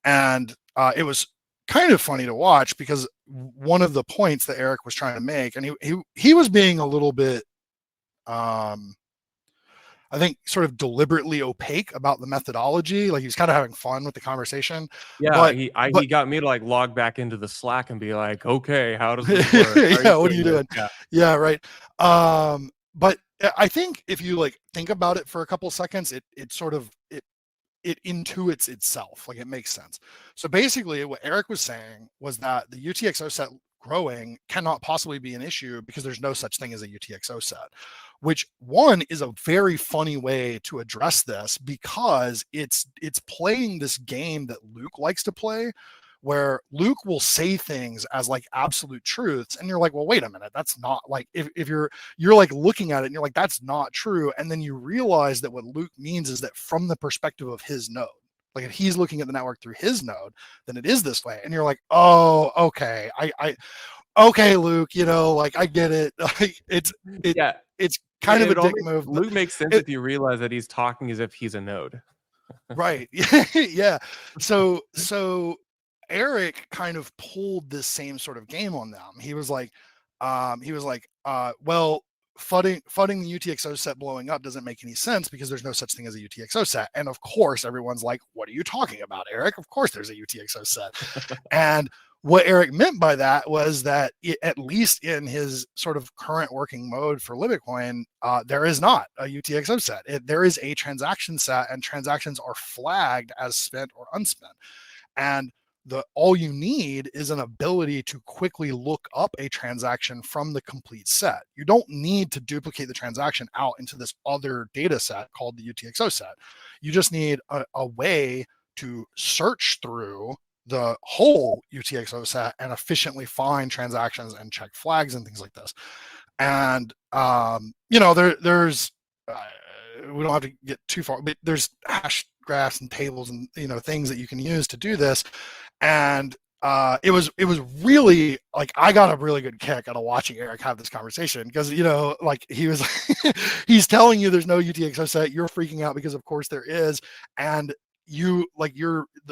B: And it was kind of funny to watch, because one of the points that Eric was trying to make, and he was being a little bit I think sort of deliberately opaque about the methodology. Like he was kind of having fun with the conversation.
A: Yeah,
B: but
A: he got me to like log back into the Slack and be like, okay, how does this work?
B: Yeah, what are you doing? Yeah, right. But I think if you like think about it for a couple seconds, it sort of it intuits itself, like it makes sense. So basically what Eric was saying was that the UTXO set growing cannot possibly be an issue, because there's no such thing as a UTXO set, which one is a very funny way to address this, because it's playing this game that Luke likes to play, where Luke will say things as like absolute truths, and you're like, well, wait a minute, that's not like, if you're like looking at it and you're like, that's not true, and then you realize that what Luke means is that from the perspective of his node, like if he's looking at the network through his node, then it is this way, and you're like, oh, okay, okay, Luke, you know, like I get it. Like it's kind of a dick move.
A: Luke makes sense if you realize that he's talking as if he's a node.
B: Right. Yeah. So Eric kind of pulled this same sort of game on them. He was like, well, fudding the UTXO set blowing up doesn't make any sense, because there's no such thing as a UTXO set. And of course, everyone's like, what are you talking about, Eric? Of course there's a UTXO set. And what Eric meant by that was that at least in his sort of current working mode for LibBitcoin, there is not a UTXO set. There is a transaction set, and transactions are flagged as spent or unspent. And all you need is an ability to quickly look up a transaction from the complete set. You don't need to duplicate the transaction out into this other data set called the UTXO set. You just need a way to search through the whole UTXO set and efficiently find transactions and check flags and things like this. And you know, there's we don't have to get too far, but there's hash graphs and tables and, you know, things that you can use to do this. And it was really like, I got a really good kick out of watching Eric have this conversation, because, you know, like he was he's telling you there's no UTXO set, you're freaking out because of course there is, and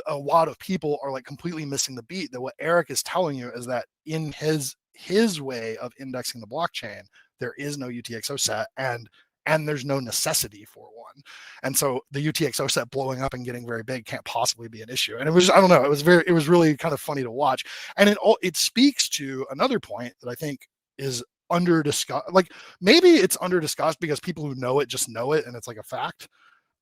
B: a lot of people are like completely missing the beat, that what Eric is telling you is that in his way of indexing the blockchain, there is no UTXO set, and there's no necessity for one. And so the UTXO set blowing up and getting very big can't possibly be an issue. And it was, I don't know, it was really kind of funny to watch. And it speaks to another point that I think is under discussed. Like maybe it's under discussed because people who know it just know it and it's like a fact.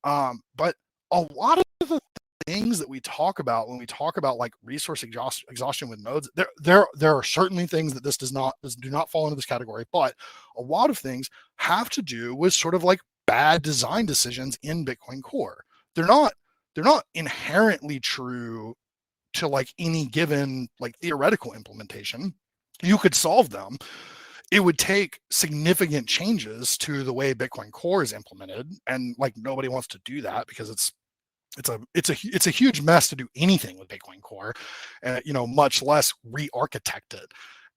B: But a lot of the things that we talk about when we talk about like resource exhaustion with nodes, there are certainly things that do not fall into this category, but a lot of things have to do with sort of like bad design decisions in Bitcoin Core. They're not inherently true to like any given like theoretical implementation. You could solve them. it would take significant changes to the way Bitcoin Core is implemented, and like nobody wants to do that because it's a huge mess to do anything with Bitcoin Core, much less re-architect it.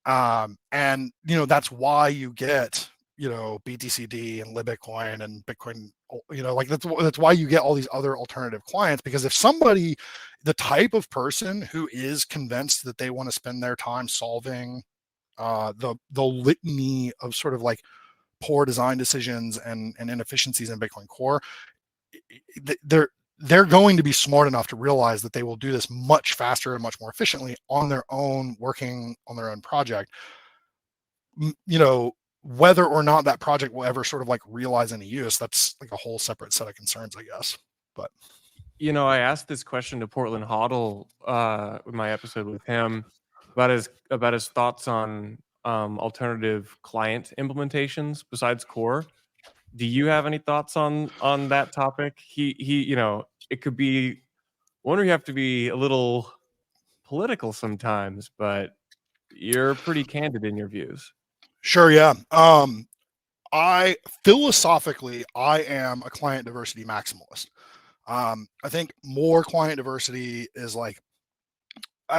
B: And that's why you get BTCD and libBitcoin and Bitcoin. That's why you get all these other alternative clients, because if somebody, the type of person who is convinced that they want to spend their time solving the litany of sort of like poor design decisions and inefficiencies in Bitcoin Core, they're going to be smart enough to realize that they will do this much faster and much more efficiently on their own, working on their own project. Whether or not that project will ever sort of like realize any use, that's like a whole separate set of concerns, I guess. But
A: I asked this question to Portland Hoddle with my episode with him about his thoughts on alternative client implementations besides Core. Do you have any thoughts on that topic? He it could be one where you have to be a little political sometimes, but you're pretty candid in your views.
B: Sure, yeah. I philosophically am a client diversity maximalist. I think more client diversity is like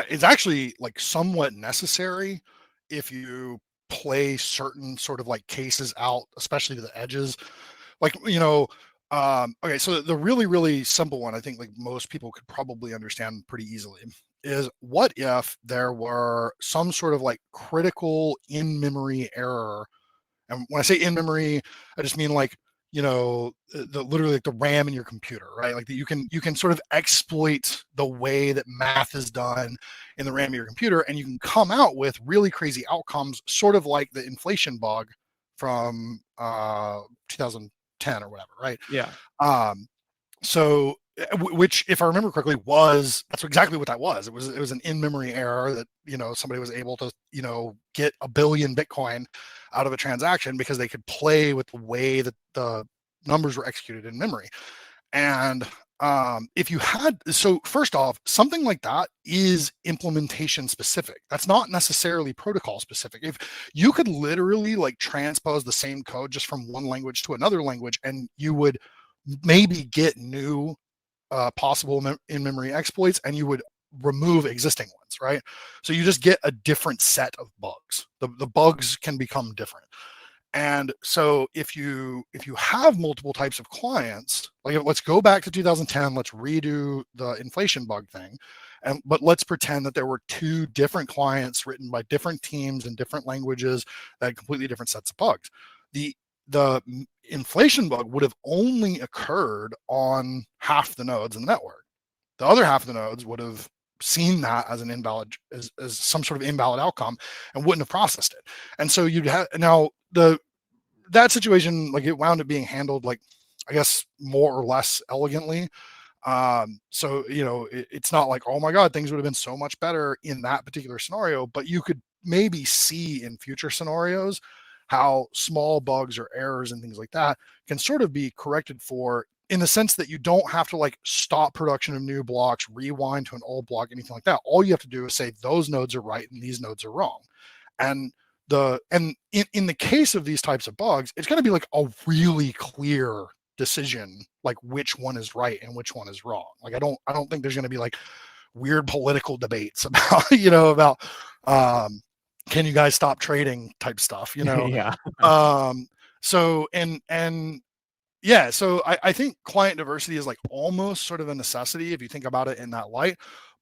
B: it's actually like somewhat necessary if you play certain sort of like cases out, especially to the edges. Like, okay, so the really, really simple one, I think like most people could probably understand pretty easily, is what if there were some sort of like critical in-memory error? And when I say in memory, I just mean like, the literally like the RAM in your computer, right? Like that you can sort of exploit the way that math is done in the RAM of your computer, and you can come out with really crazy outcomes, sort of like the inflation bug from 2010 or whatever, right?
A: Yeah.
B: So which, if I remember correctly, that's exactly what that was. It was an in-memory error that somebody was able to get 1 billion Bitcoin out of a transaction because they could play with the way that the numbers were executed in memory. And if you had, so first off, something like that is implementation specific. That's not necessarily protocol specific. If you could literally like transpose the same code just from one language to another language, and you would maybe get new possible in-memory exploits, and you would remove existing ones, right? So you just get a different set of bugs. The bugs can become different. And so if you have multiple types of clients, like let's go back to 2010, let's redo the inflation bug thing, but let's pretend that there were 2 different clients written by different teams in different languages that had completely different sets of bugs. The inflation bug would have only occurred on half the nodes in the network. The other half of the nodes would have seen that as an invalid, as some sort of invalid outcome, and wouldn't have processed it. And so you'd have now that situation, like it wound up being handled like, I guess, more or less elegantly. So it's not like, oh my god, things would have been so much better in that particular scenario, but you could maybe see in future scenarios how small bugs or errors and things like that can sort of be corrected for, in the sense that you don't have to like stop production of new blocks, rewind to an old block, anything like that. All you have to do is say those nodes are right and these nodes are wrong. And in the case of these types of bugs, it's going to be like a really clear decision, like which one is right and which one is wrong. Like I don't think there's going to be like weird political debates about about can you guys stop trading type stuff,
A: Yeah.
B: So yeah, so I think client diversity is like almost sort of a necessity if you think about it in that light.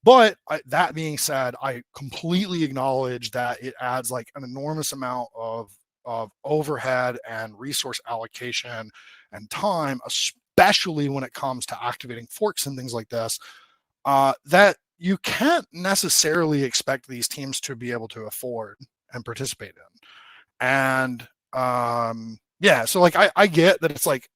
B: But that being said, I completely acknowledge that it adds like an enormous amount of overhead and resource allocation and time, especially when it comes to activating forks and things like this, that you can't necessarily expect these teams to be able to afford and participate in. And yeah, so like I get that it's like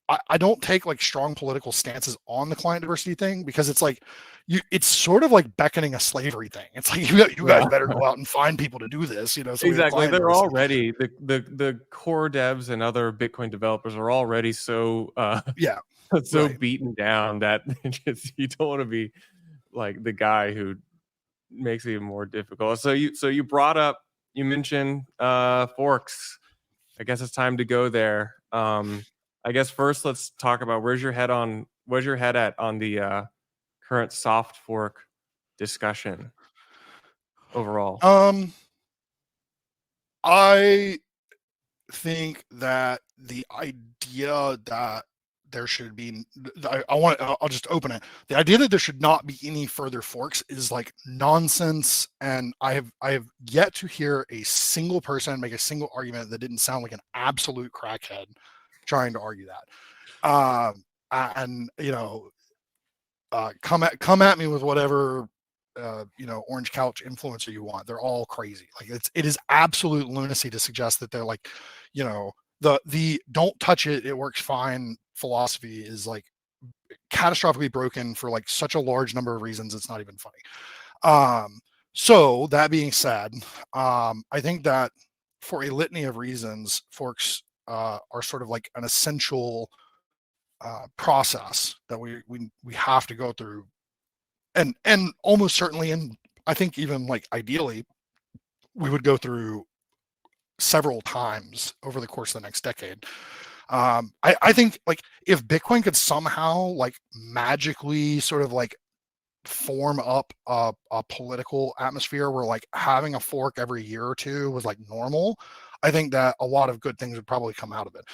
B: I don't take like strong political stances on the client diversity thing, because it's like it's sort of like beckoning a slavery thing. It's like you guys better go out and find people to do this, so
A: exactly. They're already the core devs and other Bitcoin developers are already so
B: yeah,
A: so beaten down that you don't want to be like the guy who makes it even more difficult. So you brought up you mentioned forks. I guess it's time to go there. I guess first let's talk about where's your head at on the current soft fork discussion overall?
B: I think that the idea that there should be, I'll just open it. The idea that there should not be any further forks is like nonsense. And I have yet to hear a single person make a single argument that didn't sound like an absolute crackhead trying to argue that. And come at me with whatever orange couch influencer you want. They're all crazy. Like it is absolute lunacy to suggest that they're like, the don't touch it, it works fine philosophy is like catastrophically broken for like such a large number of reasons. It's not even funny. So that being said, I think that for a litany of reasons, forks are sort of like an essential process that we have to go through, and almost certainly, and I think even like ideally, we would go through several times over the course of the next decade. I think like if Bitcoin could somehow like magically sort of like form up a political atmosphere where like having a fork every year or two was like normal, I think that a lot of good things would probably come out of it.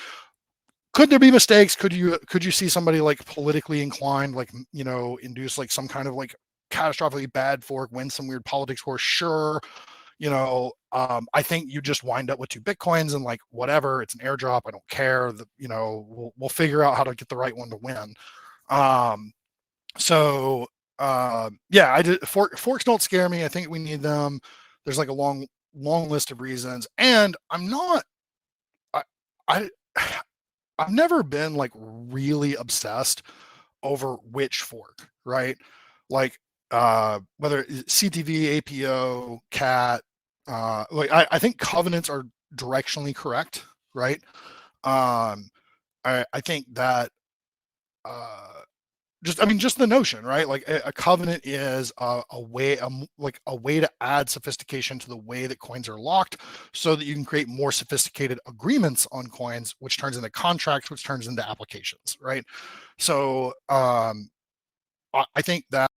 B: Could there be mistakes? Could you see somebody like politically inclined, like, induce like some kind of like catastrophically bad fork, win some weird politics war? Sure. I think you just wind up with 2 Bitcoins and like, whatever, it's an airdrop. I don't care. We'll figure out how to get the right one to win. Forks don't scare me. I think we need them. There's like a long list of reasons. And I've never been like really obsessed over which fork, right? Like whether CTV, APO, CAT, I think covenants are directionally correct, right? I think that just the notion, right? Like a covenant is a way to add sophistication to the way that coins are locked, so that you can create more sophisticated agreements on coins, which turns into contracts, which turns into applications, right? So I think that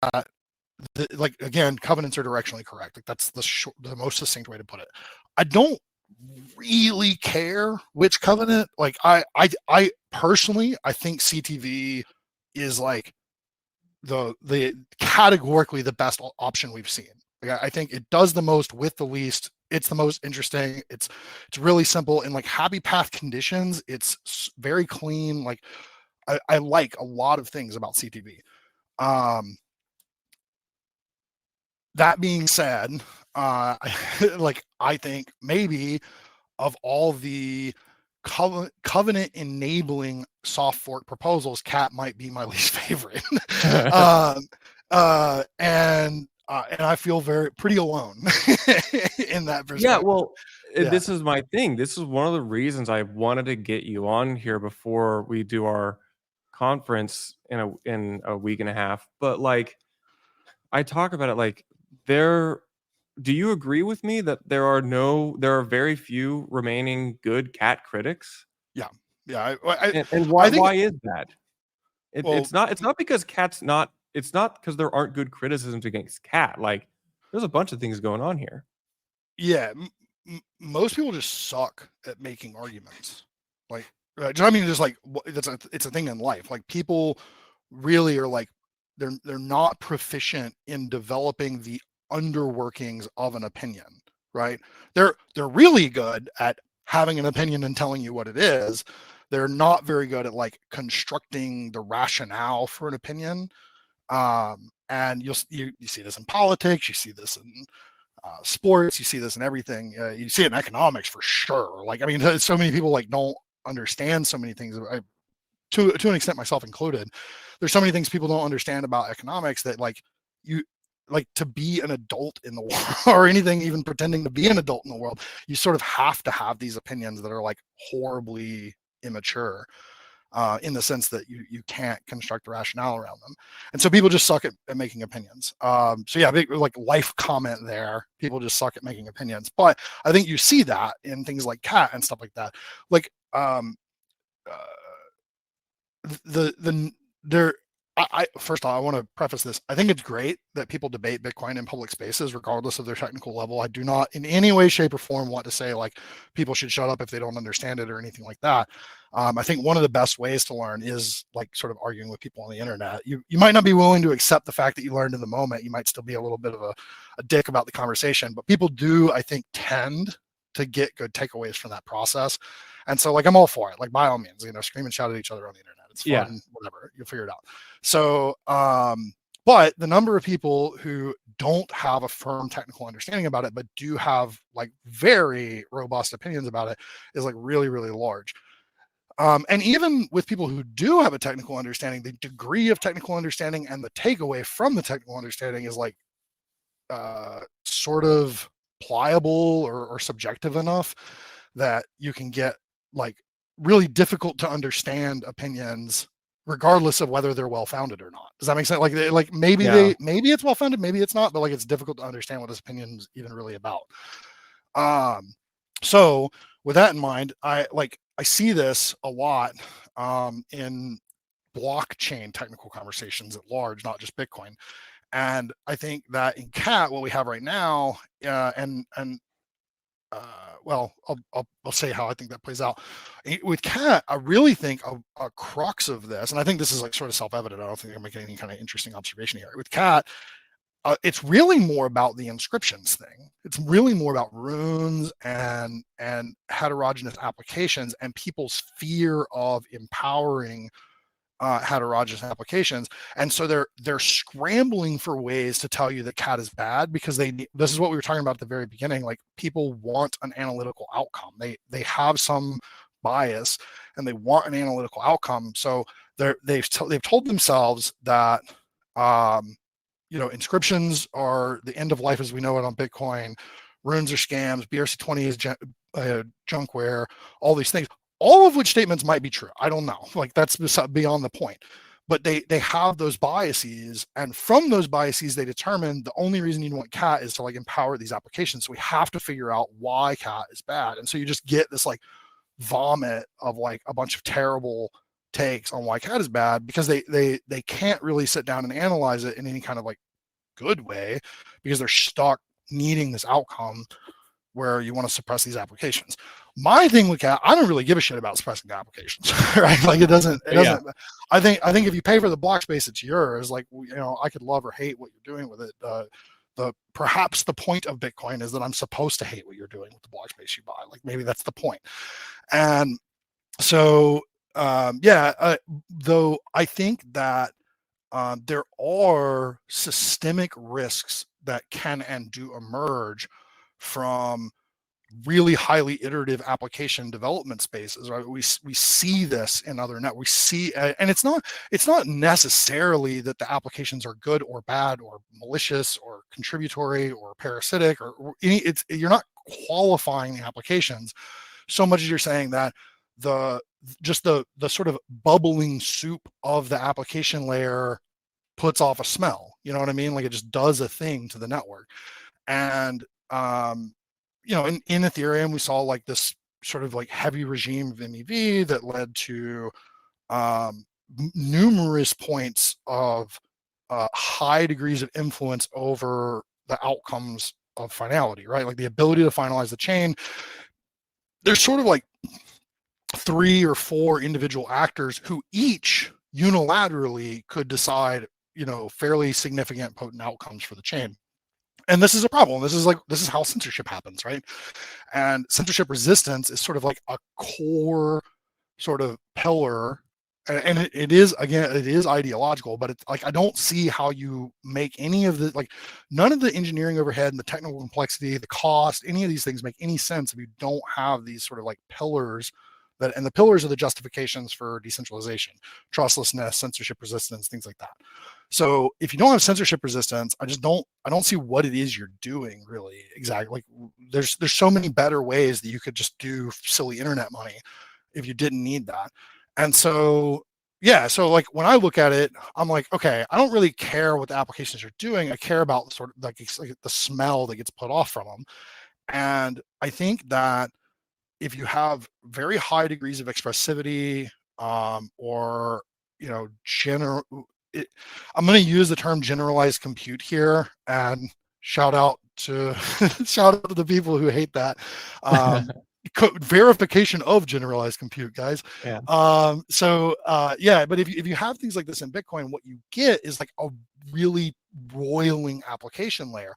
B: again, covenants are directionally correct. Like that's the most succinct way to put it. I don't really care which covenant. Like I personally, I think CTV is like the categorically the best option we've seen. Like, I think it does the most with the least. It's the most interesting. It's really simple in like happy path conditions. It's very clean. Like I like a lot of things about CTV. That being said, I think maybe of all the covenant enabling soft fork proposals, CAT might be my least favorite. And I feel pretty alone in that perspective.
A: Yeah, well, this is my thing. This is one of the reasons I wanted to get you on here before we do our conference in a week and a half. But like, I talk about it like do you agree with me that there are very few remaining good CAT critics?
B: Yeah.
A: And why is that? It's not because CAT's not. It's not because there aren't good criticisms against CAT. Like, there's a bunch of things going on here.
B: Yeah, most people just suck at making arguments. Like, I mean, just like it's a thing in life. Like, people really are like they're not proficient in developing the underworkings of an opinion, right? They're really good at having an opinion and telling you what it is. They're not very good at like constructing the rationale for an opinion. And you see this in politics, you see this in sports, you see this in everything. You see it in economics for sure. Like, I mean, so many people like don't understand so many things. To an extent, myself included. There's so many things people don't understand about economics that like to be an adult in the world or anything, even pretending to be an adult in the world, you sort of have to have these opinions that are like horribly immature. in the sense that you can't construct a rationale around them. And so people just suck at making opinions. So yeah, big, like life comment there. People just suck at making opinions. But I think you see that in things like Cat and stuff like that. Like first of all, I want to preface this. I think it's great that people debate Bitcoin in public spaces, regardless of their technical level. I do not in any way, shape, or form want to say like people should shut up if they don't understand it or anything like that. I think one of the best ways to learn is like sort of arguing with people on the internet. You might not be willing to accept the fact that you learned in the moment. You might still be a little bit of a dick about the conversation, but people do, I think, tend to get good takeaways from that process. And so like I'm all for it. Like by all means, scream and shout at each other on the internet. It's fun,
A: Yeah.
B: whatever, you'll figure it out. So, but the number of people who don't have a firm technical understanding about it, but do have like very robust opinions about it is like really, really large. And even with people who do have a technical understanding, the degree of technical understanding and the takeaway from the technical understanding is like sort of pliable or subjective enough that you can get like really difficult to understand opinions regardless of whether they're well-founded or not. Does that make sense? Like maybe maybe it's well-founded, maybe it's not, but like it's difficult to understand what this opinion is even really about. So with that in mind, I see this a lot in blockchain technical conversations at large, not just Bitcoin. And I think that in Cat, what we have right now, well, I'll say how I think that plays out. With Cat, I really think a crux of this, and I think this is like sort of self-evident. I don't think I'm making any kind of interesting observation here. With Cat, it's really more about the inscriptions thing. It's really more about runes and heterogeneous applications and people's fear of empowering heterogeneous applications. And so they're scrambling for ways to tell you that Cat is bad because this is what we were talking about at the very beginning. Like people want an analytical outcome. They have some bias and they want an analytical outcome. So they've told themselves that inscriptions are the end of life as we know it on Bitcoin. Runes are scams. BRC20 is junkware. All these things. All of which statements might be true. I don't know. Like that's beyond the point. But they have those biases, and from those biases, they determine the only reason you want Cat is to like empower these applications. So we have to figure out why Cat is bad, and so you just get this like vomit of like a bunch of terrible takes on why Cat is bad because they can't really sit down and analyze it in any kind of like good way because they're stuck needing this outcome where you want to suppress these applications. My thing with Cat, I don't really give a shit about suppressing the applications, right? Like it doesn't.
A: Yeah.
B: I think if you pay for the block space, it's yours. Like I could love or hate what you're doing with it. Perhaps the point of Bitcoin is that I'm supposed to hate what you're doing with the block space you buy. Like maybe that's the point. And so though I think that there are systemic risks that can and do emerge from really highly iterative application development spaces, right? We see this in other networks. We see, and it's not necessarily that the applications are good or bad or malicious or contributory or parasitic or you're not qualifying the applications so much as you're saying that the sort of bubbling soup of the application layer puts off a smell. You know what I mean? Like it just does a thing to the network. And in Ethereum, we saw like this sort of like heavy regime of MEV that led to numerous points of high degrees of influence over the outcomes of finality, right? Like the ability to finalize the chain. There's sort of like 3 or 4 individual actors who each unilaterally could decide, fairly significant potent outcomes for the chain. And this is a problem. This is how censorship happens, right? And censorship resistance is sort of like a core sort of pillar. And it is ideological, but it's like I don't see how you make any of the like none of the engineering overhead and the technical complexity, the cost, any of these things make any sense if you don't have these sort of like pillars and the pillars are the justifications for decentralization, trustlessness, censorship resistance, things like that. So if you don't have censorship resistance, I don't see what it is you're doing really exactly. Like there's so many better ways that you could just do silly internet money if you didn't need that. And so, yeah, so like when I look at it, I'm like, okay, I don't really care what the applications are doing. I care about sort of like the smell that gets put off from them. And I think that if you have very high degrees of expressivity, or general, I'm going to use the term generalized compute here, and shout out to shout out to the people who hate that. Verification of generalized compute, guys.
A: Yeah.
B: Yeah, but if you have things like this in Bitcoin, what you get is like a really roiling application layer,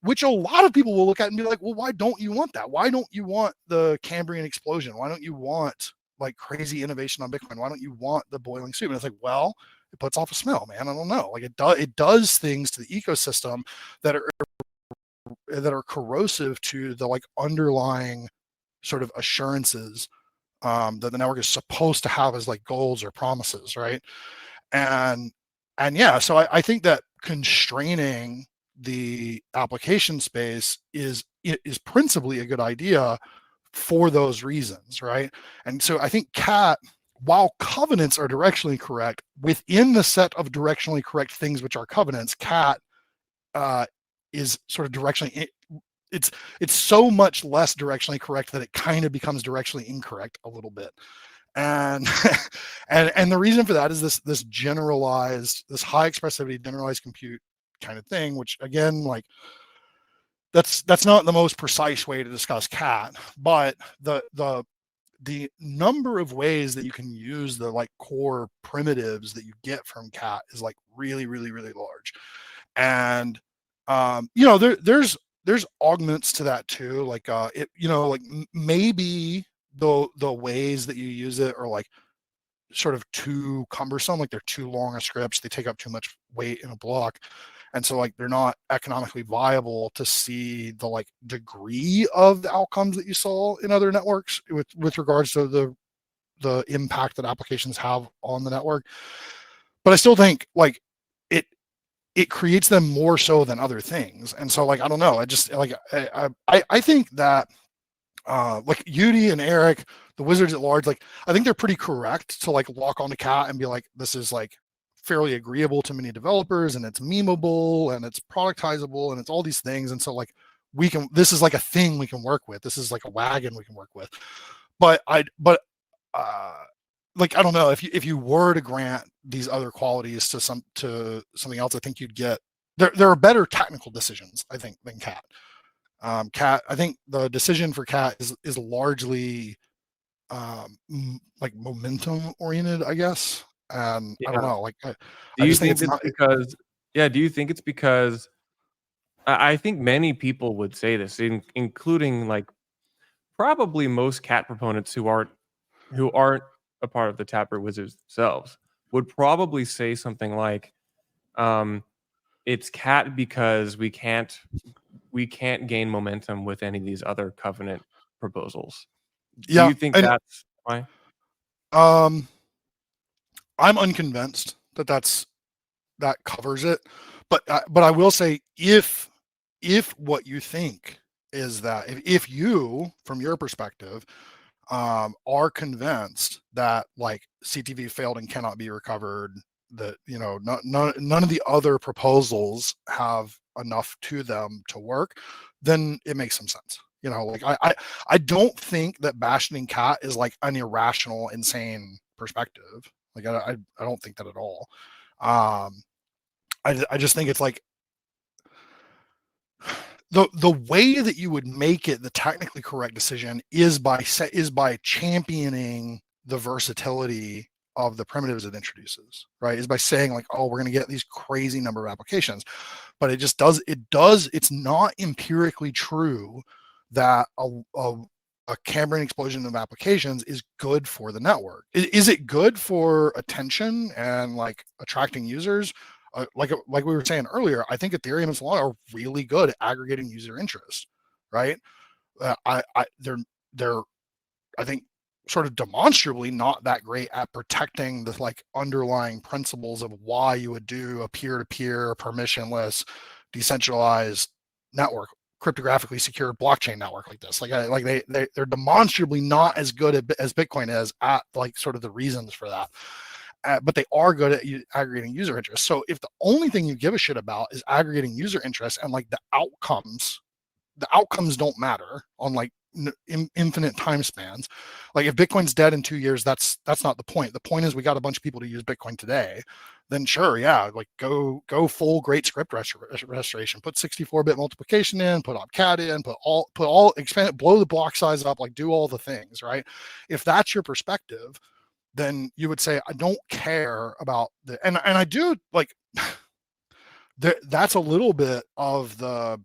B: which a lot of people will look at and be like, well, why don't you want that? Why don't you want the Cambrian explosion? Why don't you want like crazy innovation on Bitcoin? Why don't you want the boiling soup? And it's like, well, it puts off a smell, man. I don't know. Like it does things to the ecosystem that are corrosive to the like underlying sort of assurances that the network is supposed to have as like goals or promises, right? And yeah, so I think that constraining the application space is principally a good idea for those reasons, right? And so I think CAT, while covenants are directionally correct, within the set of directionally correct things which are covenants, CAT is sort of directionally, it's so much less directionally correct that it kind of becomes directionally incorrect a little bit. And and the reason for that is this generalized, this high expressivity generalized compute kind of thing, which again, like that's not the most precise way to discuss CAT, but the number of ways that you can use the like core primitives that you get from CAT is like really, really, really large. And there's augments to that too. Like maybe the ways that you use it are like sort of too cumbersome, like they're too long of scripts, they take up too much weight in a block, and so like they're not economically viable to see the like degree of the outcomes that you saw in other networks with regards to the impact that applications have on the network. But I still think like it creates them more so than other things. And so like I don't know, I just like I think that like Yudi and Eric, the wizards at large, like I think they're pretty correct to like lock onto CAT and be like, this is like fairly agreeable to many developers, and it's memeable and it's productizable and it's all these things. And so like this is like a thing we can work with. This is like a wagon we can work with. But like I don't know, if you were to grant these other qualities to something else, I think you'd get there are better technical decisions, I think, than CAT. CAT, I think the decision for CAT is largely like momentum oriented, I guess. And I don't know, like
A: Do
B: I
A: you
B: just think
A: think
B: it's
A: it's
B: not.
A: because? Yeah. Do you think it's because? I think many people would say this, including like probably most cat proponents who aren't a part of the Taproot Wizards themselves, would probably say something like, "It's cat because we can't gain momentum with any of these other covenant proposals." Do
B: Yeah,
A: you think
B: and
A: that's why?
B: I'm unconvinced that covers it. But I will say, if what you think is that if you, from your perspective, are convinced that like CTV failed and cannot be recovered, that none of the other proposals have enough to them to work, then it makes some sense. Like I don't think that bashing CAT is like an irrational, insane perspective. Like I don't think that at all. Um, I just think it's like the way that you would make it the technically correct decision is by championing the versatility of the primitives it introduces, right? Is by saying like, oh, we're going to get these crazy number of applications. But it's not empirically true that a Cambrian explosion of applications is good for the network. Is it good for attention and like attracting users? Like we were saying earlier, I think Ethereum and Solana are really good at aggregating user interest, right? They're I think sort of demonstrably not that great at protecting the like underlying principles of why you would do a peer-to-peer permissionless decentralized network cryptographically secure blockchain network like this. They're demonstrably not as good as Bitcoin is at like sort of the reasons for that. But they are good at aggregating user interest. So if the only thing you give a shit about is aggregating user interest and like the outcomes don't matter on like infinite time spans. Like if Bitcoin's dead in 2 years, that's not the point. The point is we got a bunch of people to use Bitcoin today. Then sure, yeah, like go full great script restoration. Put 64-bit multiplication in, put opcat in, expand it, blow the block size up, like do all the things, right? If that's your perspective, then you would say I don't care about the and I do like that's a little bit of the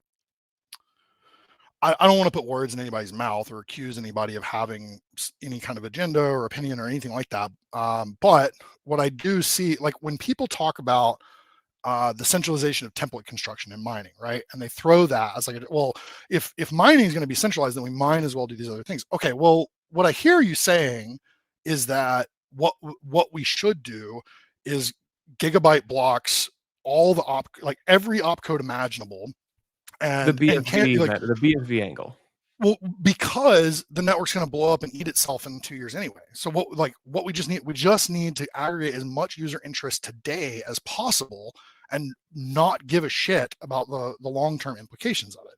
B: I don't want to put words in anybody's mouth or accuse anybody of having any kind of agenda or opinion or anything like that. But what I do see, like when people talk about the centralization of template construction in mining, right? And they throw that as like, well, if mining is going to be centralized, then we might as well do these other things. Okay, well, what I hear you saying is that what we should do is gigabyte blocks, all the like every opcode imaginable. And
A: the BSV angle.
B: Well, because the network's going to blow up and eat itself in 2 years anyway. So what we just need to aggregate as much user interest today as possible and not give a shit about the long-term implications of it.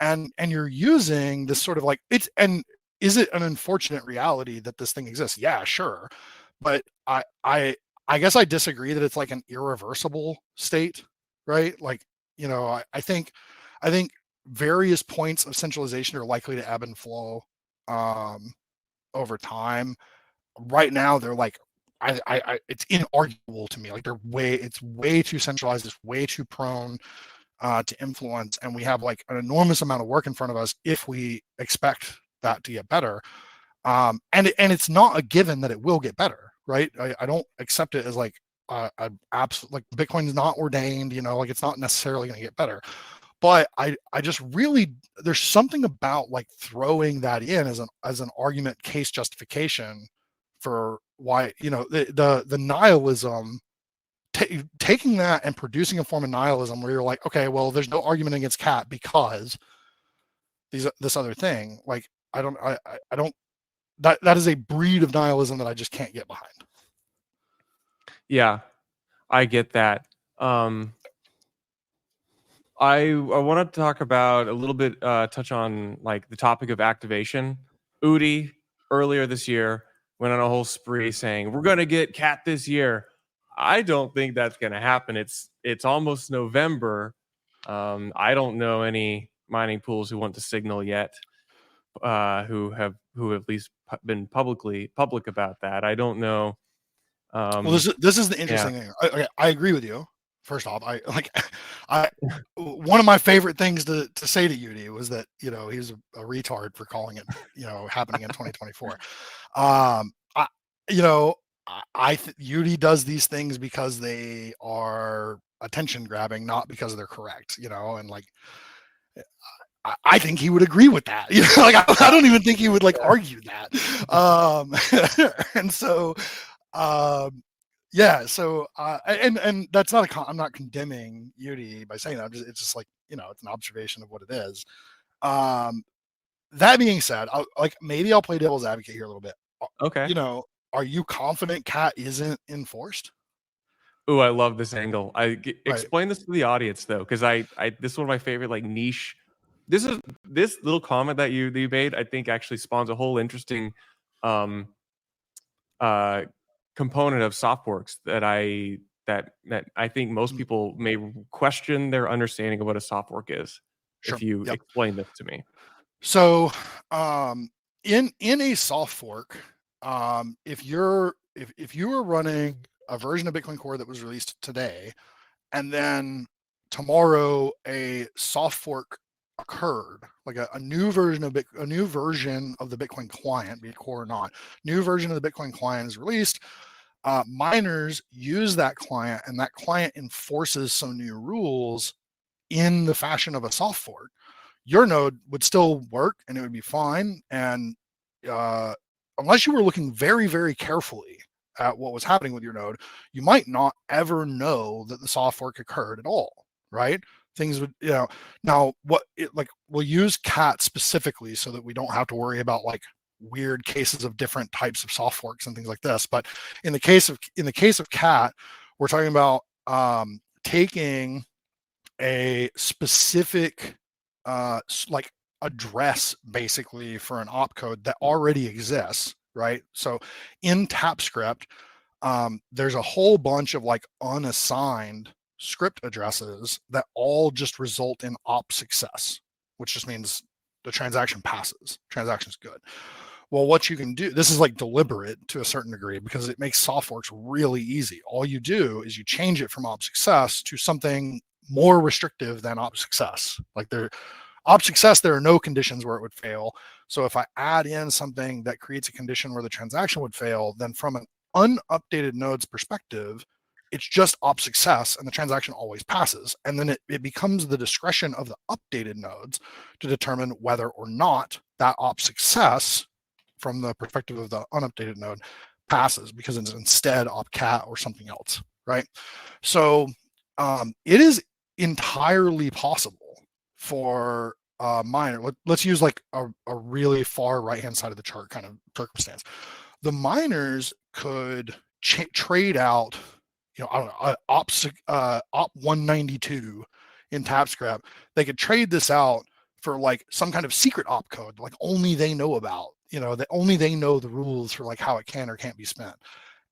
B: And you're using this sort of like is it an unfortunate reality that this thing exists? Yeah, sure. But I guess I disagree that it's like an irreversible state, right? Like, I think various points of centralization are likely to ebb and flow over time. Right now, they're like, it's inarguable to me. Like it's way too centralized. It's way too prone to influence, and we have like an enormous amount of work in front of us if we expect that to get better. And it's not a given that it will get better, right? I don't accept it as like absolute, like Bitcoin is not ordained, like it's not necessarily going to get better. But I just really, there's something about like throwing that in as an argument case justification for why, the nihilism, taking that and producing a form of nihilism where you're like, okay, well, there's no argument against cat because this other thing. Like, I don't, that is a breed of nihilism that I just can't get behind.
A: Yeah, I get that. I want to talk about a little bit, touch on like the topic of activation. Udi earlier this year went on a whole spree saying we're going to get cat this year. I don't think that's going to happen. It's almost November. I don't know any mining pools who want to signal yet, who have at least been public about that. I don't know.
B: Well, this is the interesting thing. I agree with you. First off, one of my favorite things to say to Udi was that, he's a retard for calling it, happening in 2024. Udi does these things because they are attention grabbing, not because they're correct, and like, I think he would agree with that. Like I don't even think he would like argue that. And so, yeah, so and that's not I'm not condemning Udi by saying that. It's just like, it's an observation of what it is. That being said, maybe I'll play devil's advocate here a little bit.
A: Okay.
B: Are you confident cat isn't enforced?
A: Oh, I love this angle. Explain this to the audience though, because I this is one of my favorite like niche. This little comment that you made, I think actually spawns a whole interesting component of soft forks that I think most people may question their understanding of what a soft fork is. Sure. If you explain this to me.
B: So in a soft fork, if you were running a version of Bitcoin Core that was released today, and then tomorrow a soft fork occurred, like a new version of the Bitcoin client, be it core or not, new version of the Bitcoin client is released. Miners use that client, and that client enforces some new rules in the fashion of a soft fork. Your node would still work and it would be fine. And unless you were looking very, very carefully at what was happening with your node, you might not ever know that the soft fork occurred at all, right? things would, now we'll use cat specifically so that we don't have to worry about like weird cases of different types of soft forks and things like this. But in the case of cat, we're talking about taking a specific like address basically for an opcode that already exists, right? So in TapScript, there's a whole bunch of like unassigned script addresses that all just result in op success, which just means the transaction passes, transaction's good. Well, what you can do, this is like deliberate to a certain degree because it makes soft forks really easy. All you do is you change it from op success to something more restrictive than op success. Like op success, there are no conditions where it would fail. So if I add in something that creates a condition where the transaction would fail, then from an unupdated node's perspective, it's just op success and the transaction always passes. And then it becomes the discretion of the updated nodes to determine whether or not that op success from the perspective of the unupdated node passes, because it's instead op cat or something else, right? So it is entirely possible for a miner. Let's use like a really far right-hand side of the chart kind of circumstance. The miners could trade out, I don't know, op 192 in TapScript. They could trade this out for like some kind of secret opcode, like only they know about, that only they know the rules for like how it can or can't be spent.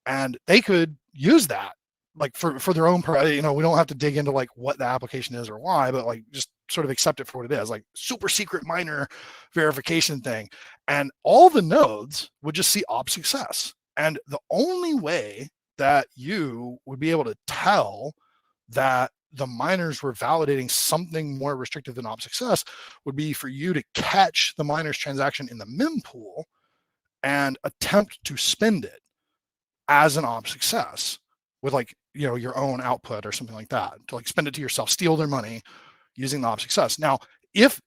B: And they could use that like for their own, we don't have to dig into like what the application is or why, but like just sort of accept it for what it is, like super secret miner verification thing. And all the nodes would just see op success. And the only way that you would be able to tell that the miners were validating something more restrictive than op success would be for you to catch the miner's transaction in the mempool and attempt to spend it as an op success with like, your own output or something like that, to like spend it to yourself, steal their money using the op success. Now, if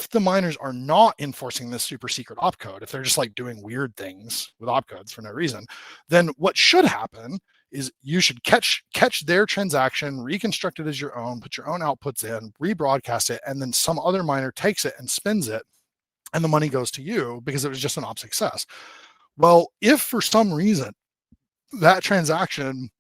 B: the miners are not enforcing this super secret opcode, if they're just like doing weird things with opcodes for no reason, then what should happen is you should catch their transaction, reconstruct it as your own, put your own outputs in, rebroadcast it, and then some other miner takes it and spends it, and the money goes to you because it was just an op success. Well, if for some reason that transaction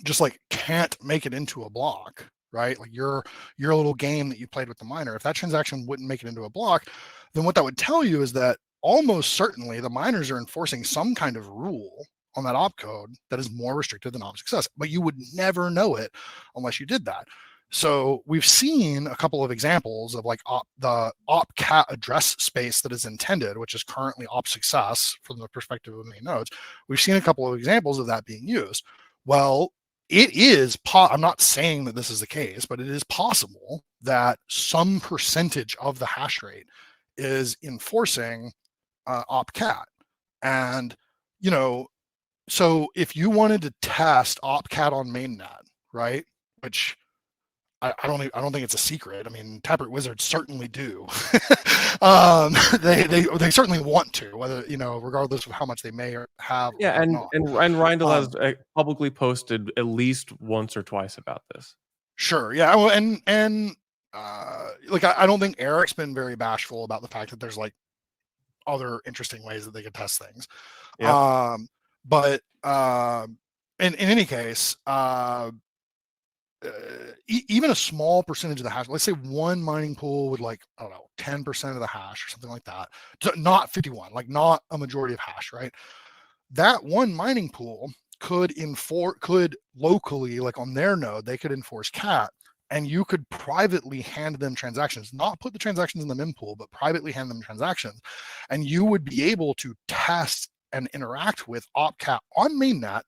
B: just like can't make it into a block, right? Like your little game that you played with the miner, if that transaction wouldn't make it into a block, then what that would tell you is that almost certainly the miners are enforcing some kind of rule on that opcode that is more restricted than op success, but you would never know it unless you did that. So we've seen a couple of examples of like the op cat address space that is intended, which is currently op success from the perspective of main nodes. We've seen a couple of examples of that being used. Well, it is, I'm not saying that this is the case, but it is possible that some percentage of the hash rate is enforcing op cat. And, so if you wanted to test op cat on mainnet, right, which I don't think it's a secret. I mean, Taproot Wizards certainly do. They certainly want to, whether regardless of how much they may have.
A: Yeah, and Reindl has publicly posted at least once or twice about this.
B: Sure. Yeah. Well, and like I don't think Eric's been very bashful about the fact that there's like other interesting ways that they could test things. Yep. But in any case, even a small percentage of the hash, let's say one mining pool with like, I don't know, 10% of the hash or something like that, not 51, like not a majority of hash, right? That one mining pool could locally, like on their node, they could enforce cat, and you could privately hand them transactions, not put the transactions in the mempool, but privately hand them transactions. And you would be able to test and interact with opcat on mainnet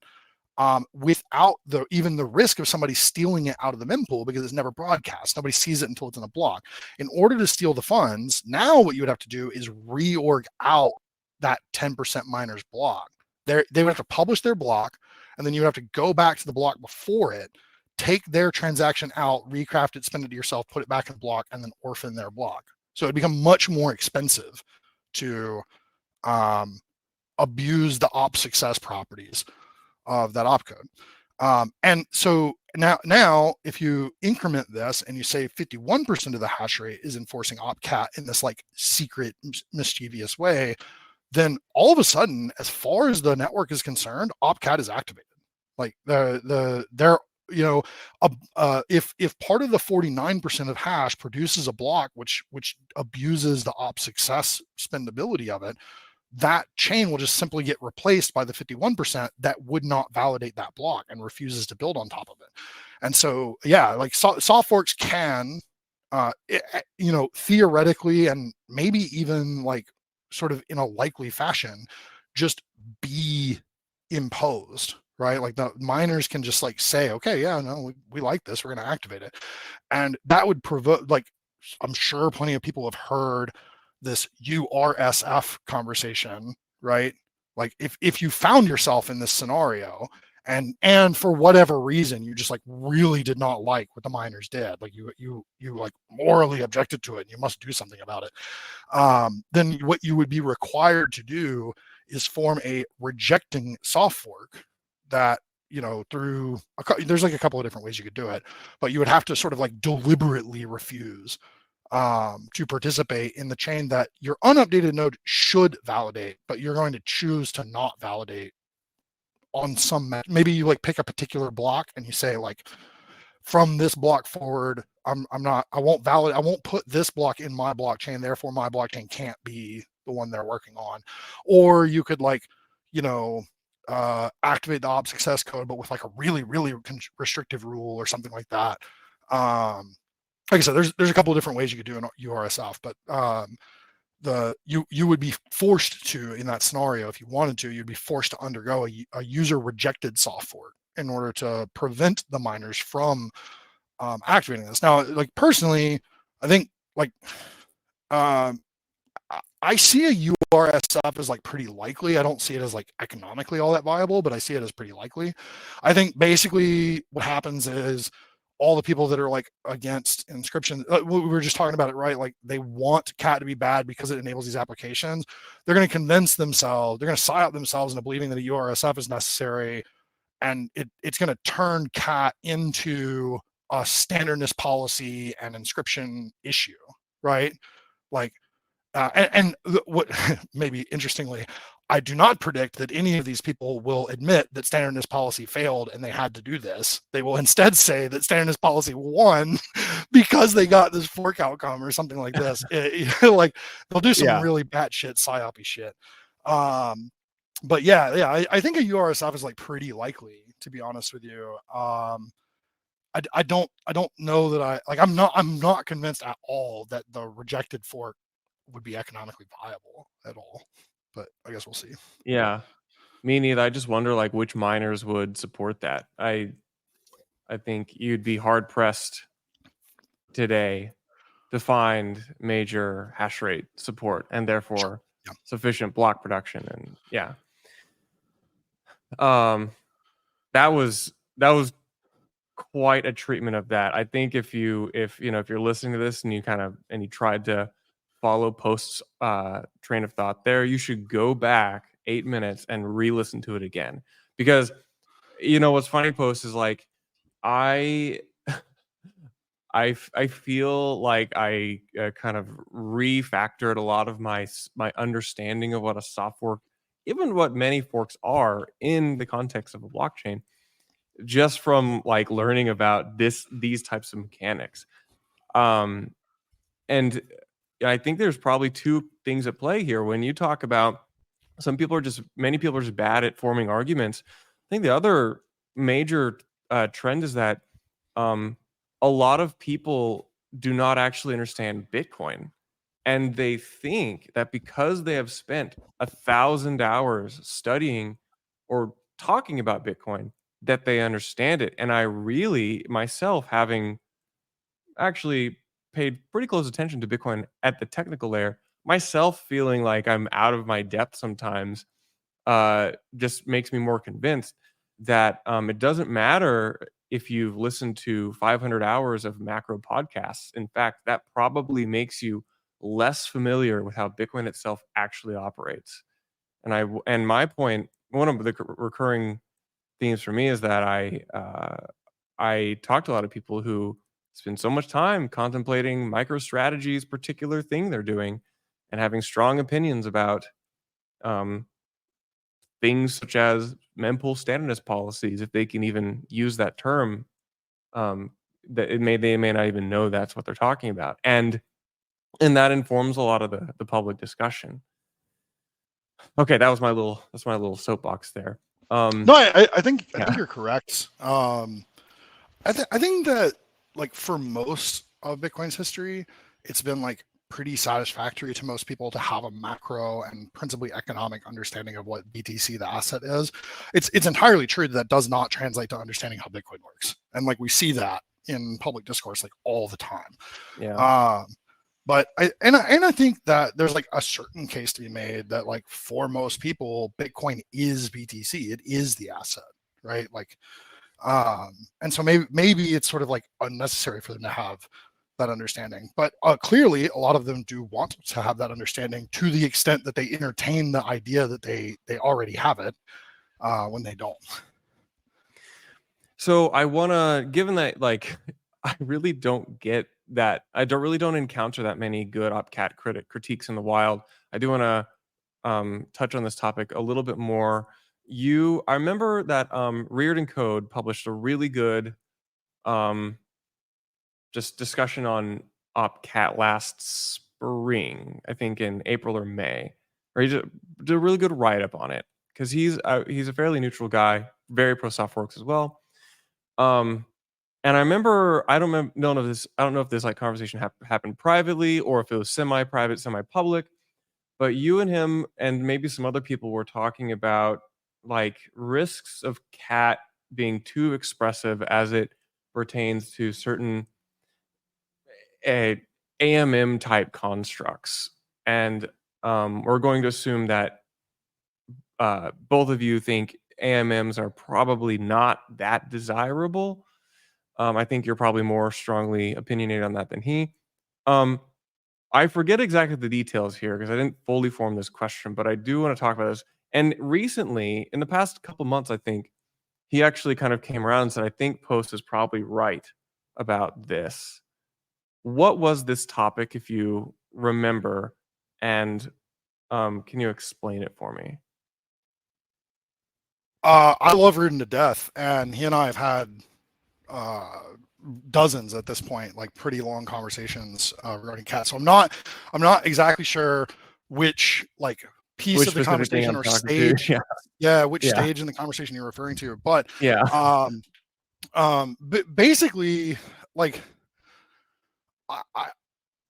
B: without even the risk of somebody stealing it out of the mempool, because it's never broadcast. Nobody sees it until it's in a block. In order to steal the funds, now what you would have to do is reorg out that 10% miners block. They would have to publish their block, and then you would have to go back to the block before it, take their transaction out, recraft it, spend it to yourself, put it back in the block, and then orphan their block. So it'd become much more expensive to abuse the op success properties of that opcode. And so now if you increment this and you say 51% of the hash rate is enforcing opcat in this like secret mischievous way, then all of a sudden, as far as the network is concerned, opcat is activated. Like if part of the 49% of hash produces a block which abuses the op success spendability of it, that chain will just simply get replaced by the 51% that would not validate that block and refuses to build on top of it. And so, yeah, like soft forks can, theoretically and maybe even like sort of in a likely fashion, just be imposed, right? Like the miners can just like say, okay, yeah, no, we like this, we're going to activate it. And that would provoke, like, I'm sure plenty of people have heard this URSF conversation, right? Like if you found yourself in this scenario and for whatever reason you just like really did not like what the miners did, like you like morally objected to it and you must do something about it, then what you would be required to do is form a rejecting soft fork that, through there's like a couple of different ways you could do it, but you would have to sort of like deliberately refuse to participate in the chain that your unupdated node should validate, but you're going to choose to not validate on maybe you like pick a particular block and you say like, from this block forward, I won't put this block in my blockchain, therefore my blockchain can't be the one they're working on. Or you could like, activate the op success code, but with like a really, really restrictive rule or something like that. Like I said, there's a couple of different ways you could do an URSF, but you would be forced to, in that scenario, if you wanted to, you'd be forced to undergo a user rejected soft fork in order to prevent the miners from activating this. Now, like personally, I think like I see a URSF as like pretty likely. I don't see it as like economically all that viable, but I see it as pretty likely. I think basically what happens is all the people that are like against inscription, we were just talking about it, right? Like they want cat to be bad because it enables these applications. They're going to convince themselves, they're going to psyop themselves into believing that a URSF is necessary, and it's going to turn cat into a standardness policy and inscription issue, right? Like, and what maybe interestingly, I do not predict that any of these people will admit that standardness policy failed and they had to do this. They will instead say that standardness policy won because they got this fork outcome or something like this. Like they'll do some really batshit psyopy shit. But yeah, I think a URSF is like pretty likely, to be honest with you. I don't know that I'm not convinced at all that the rejected fork would be economically viable at all. But I guess we'll see.
A: Yeah, me neither. I just wonder like which miners would support that. I think you'd be hard pressed today to find major hash rate support and therefore sufficient block production. And that was quite a treatment of that. I think if you're listening to this and you tried to follow Post's train of thought there, you should go back 8 minutes and re-listen to it again, because what's funny, Post, is like I feel like I kind of refactored a lot of my understanding of what a soft fork, even what many forks are in the context of a blockchain, just from like learning about these types of mechanics. And I think there's probably two things at play here. When you talk about many people are just bad at forming arguments, I think the other major trend is that a lot of people do not actually understand Bitcoin. And they think that because they have spent 1,000 hours studying or talking about Bitcoin, that they understand it. And I really, myself, having actually paid pretty close attention to Bitcoin at the technical layer, myself feeling like I'm out of my depth sometimes, just makes me more convinced that it doesn't matter if you've listened to 500 hours of macro podcasts. In fact, that probably makes you less familiar with how Bitcoin itself actually operates. And my point, one of the recurring themes for me is that I talked to a lot of people who spend so much time contemplating MicroStrategy's particular thing they're doing and having strong opinions about things such as mempool standardness policies, if they can even use that term. That they may not even know that's what they're talking about, and that informs a lot of the public discussion. Okay, that's my little soapbox there.
B: No, I think
A: Yeah.
B: you're correct. I think that, like, for most of Bitcoin's history, it's been like pretty satisfactory to most people to have a macro and principally economic understanding of what BTC, the asset, is. It's entirely true that does not translate to understanding how Bitcoin works, and like we see that in public discourse like all the time.
A: Yeah.
B: But I think that there's like a certain case to be made that, like, for most people, Bitcoin is BTC. It is the asset, right? Like, and so maybe it's sort of like unnecessary for them to have that understanding. But clearly, a lot of them do want to have that understanding to the extent that they entertain the idea that they already have it when they don't.
A: So I want to, given that, like, I really don't get that. I don't encounter that many good OpCat critiques in the wild. I do want to touch on this topic a little bit more. I remember that Reared and Code published a really good just discussion on OpCat last spring, I think in April or May, or he did a really good write up on it because he's a fairly neutral guy, very pro Softworks as well. And I remember, I don't know if this like conversation happened privately or if it was semi-private, semi-public, but you and him and maybe some other people were talking about like risks of cat being too expressive as it pertains to certain AMM type constructs. And we're going to assume that both of you think AMMs are probably not that desirable. I think you're probably more strongly opinionated on that than he. I forget exactly the details here because I didn't fully form this question, but I do want to talk about this. And recently, in the past couple months, I think he actually kind of came around and said, I think Post is probably right about this. What was this topic, if you remember? And can you explain it for me?
B: I love Rudin to death, and he and I have had dozens at this point, like pretty long conversations regarding cats. So I'm not exactly sure which like piece of the conversation or stage, which stage in the conversation you're referring to. But but basically, like,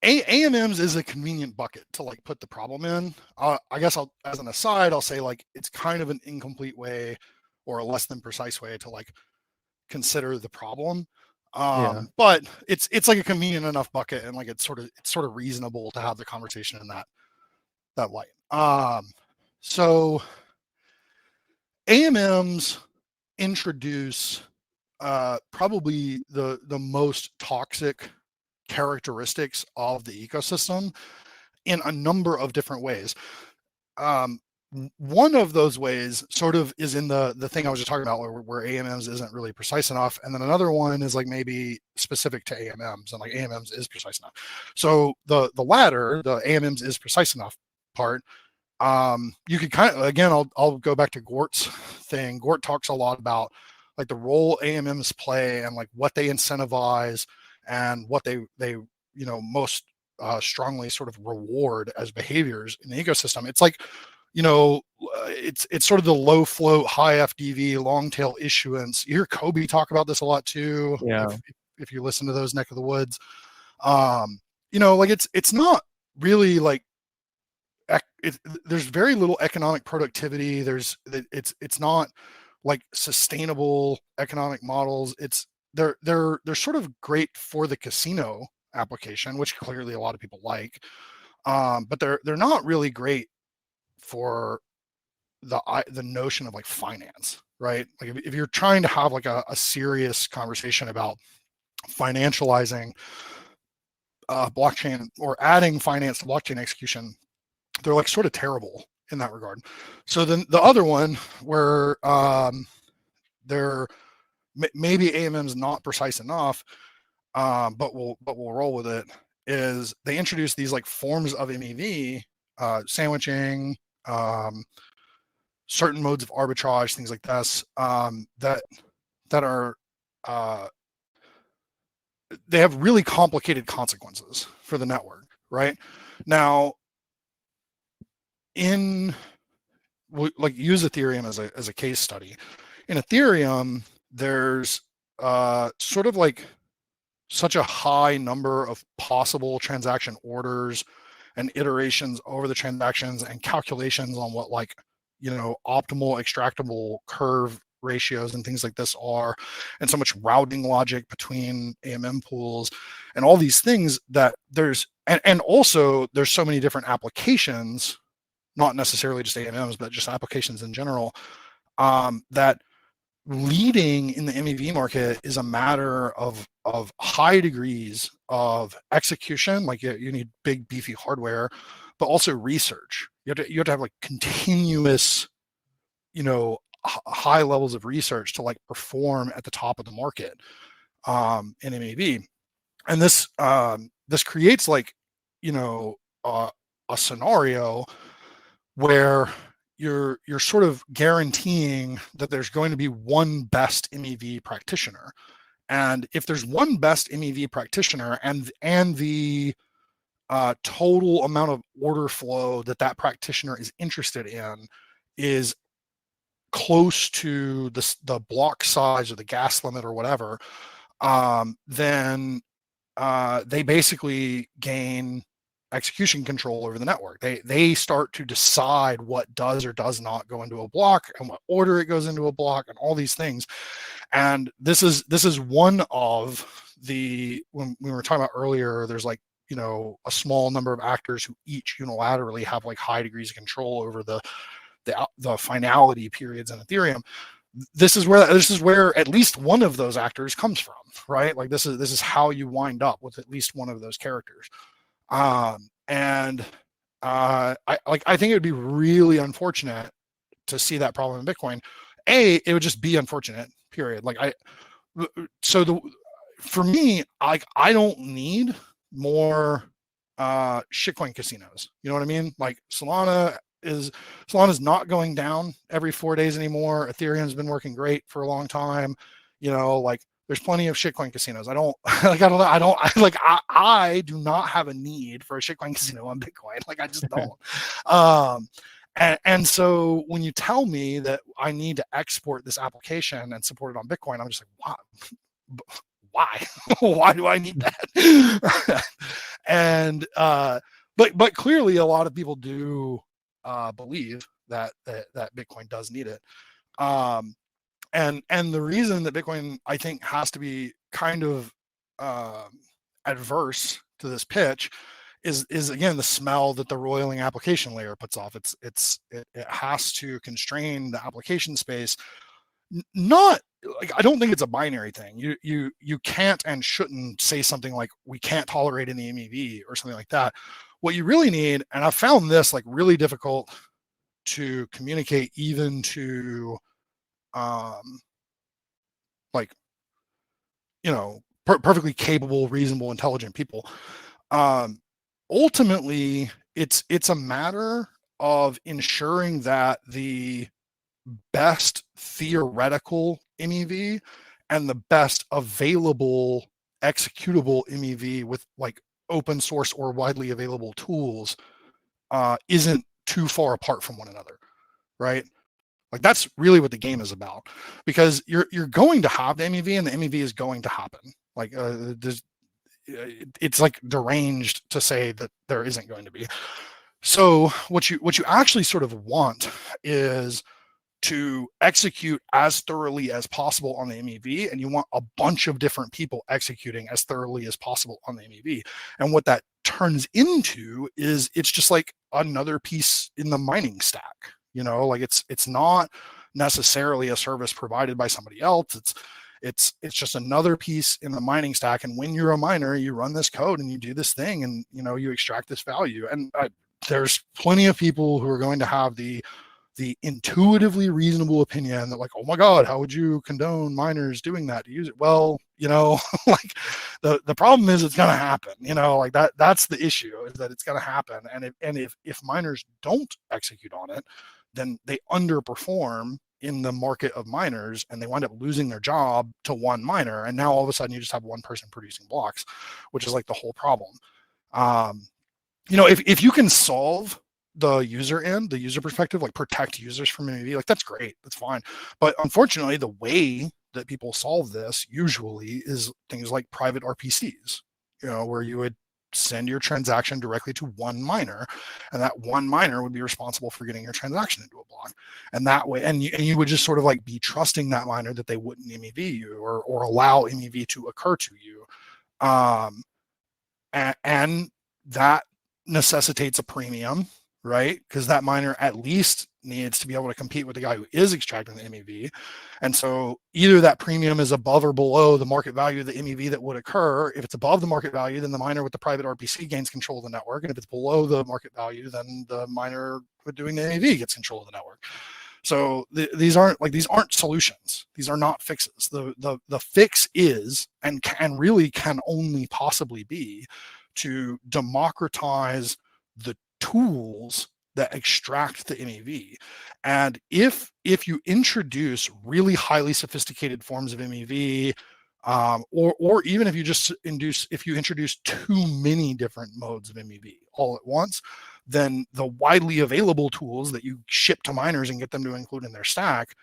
B: AMMs is a convenient bucket to like put the problem in. I guess as an aside, I'll say like it's kind of an incomplete way or a less than precise way to like consider the problem. But it's like a convenient enough bucket, and like it's sort of reasonable to have the conversation in that light. So AMMs introduce probably the most toxic characteristics of the ecosystem in a number of different ways. One of those ways sort of is in the thing I was just talking about where AMMs isn't really precise enough. And then another one is like maybe specific to AMMs, and like AMMs is precise enough. So the latter, the AMMs is precise enough part, you could kind of, again, I'll go back to Gort's thing. Gort talks a lot about like the role AMMs play and like what they incentivize and what they most strongly sort of reward as behaviors in the ecosystem. It's like, it's sort of the low float, high FDV, long tail issuance. You hear Kobe talk about this a lot too. If you listen to those neck of the woods, like it's not really like there's very little economic productivity. It's not like sustainable economic models. They're sort of great for the casino application, which clearly a lot of people like, but they're not really great for the notion of like finance, right? Like if you're trying to have like a serious conversation about financializing blockchain or adding finance to blockchain execution, they're like sort of terrible in that regard. So then the other one where they're maybe AMM's not precise enough, but we'll roll with it. Is they introduce these like forms of MEV, sandwiching, certain modes of arbitrage, things like this, that are they have really complicated consequences for the network, right? Now, like use Ethereum as a case study. In Ethereum, there's sort of like such a high number of possible transaction orders and iterations over the transactions and calculations on what, like, optimal extractable curve ratios and things like this are, and so much routing logic between AMM pools and all these things that there's, and also there's so many different applications, not necessarily just AMMs, but just applications in general, that leading in the MEV market is a matter of high degrees of execution. Like you need big beefy hardware, but also research. You have to have like continuous, high levels of research to like perform at the top of the market in MEV. And this creates like, a scenario where you're sort of guaranteeing that there's going to be one best MEV practitioner. And if there's one best MEV practitioner and the total amount of order flow that practitioner is interested in is close to the block size or the gas limit or whatever, then they basically gain execution control over the network. They start to decide what does or does not go into a block and what order it goes into a block and all these things. And this is one of the, when we were talking about earlier, there's like, a small number of actors who each unilaterally have like high degrees of control over the finality periods in Ethereum. This is where at least one of those actors comes from, right? Like this is how you wind up with at least one of those characters. I think it would be really unfortunate to see that problem in Bitcoin. It would just be unfortunate, period. For me, I don't need more shitcoin casinos. You know what I mean? Like Solana's not going down every 4 days anymore. Ethereum's been working great for a long time. There's plenty of shitcoin casinos. I do not have a need for a shitcoin casino on Bitcoin. Like I just don't. And so when you tell me that I need to export this application and support it on Bitcoin, I'm just like, why? Why do I need that? And but clearly a lot of people do believe that Bitcoin does need it. And the reason that Bitcoin, I think, has to be kind of adverse to this pitch is again the smell that the roiling application layer puts off. It has to constrain the application space. Not like, I don't think it's a binary thing. You can't and shouldn't say something like we can't tolerate any MEV or something like that. What you really need, and I found this like really difficult to communicate even to perfectly capable, reasonable, intelligent people. Ultimately, it's a matter of ensuring that the best theoretical MEV and the best available executable MEV with like open source or widely available tools isn't too far apart from one another, right? Like that's really what the game is about, because you're going to have the MEV and the MEV is going to happen. Like it's like deranged to say that there isn't going to be. So what you actually sort of want is to execute as thoroughly as possible on the MEV, and you want a bunch of different people executing as thoroughly as possible on the MEV. And what that turns into is it's just like another piece in the mining stack. Like it's not necessarily a service provided by somebody else. It's just another piece in the mining stack. And when you're a miner, you run this code and you do this thing, and you extract this value. And there's plenty of people who are going to have the the intuitively reasonable opinion that like, oh my God, how would you condone miners doing that to use it? Well, like the problem is it's going to happen, like that's the issue, is that it's going to happen. And if miners don't execute on it, then they underperform in the market of miners and they wind up losing their job to one miner. And now all of a sudden you just have one person producing blocks, which is like the whole problem. If you can solve the user end, the user perspective, like protect users from MEV, like that's great, that's fine. But unfortunately, the way that people solve this usually is things like private RPCs, where you would send your transaction directly to one miner, and that one miner would be responsible for getting your transaction into a block. And that way, and you would just sort of like be trusting that miner that they wouldn't MEV you or allow MEV to occur to you. And that necessitates a premium, right? Because that miner at least needs to be able to compete with the guy who is extracting the MEV. And so either that premium is above or below the market value of the MEV that would occur. If it's above the market value, then the miner with the private RPC gains control of the network. And if it's below the market value, then the miner with doing the MEV gets control of the network. So these aren't solutions. These are not fixes. The fix is and really can only possibly be to democratize the tools that extract the MEV. And if you introduce really highly sophisticated forms of MEV, or even if you introduce too many different modes of MEV all at once, then the widely available tools that you ship to miners and get them to include in their stack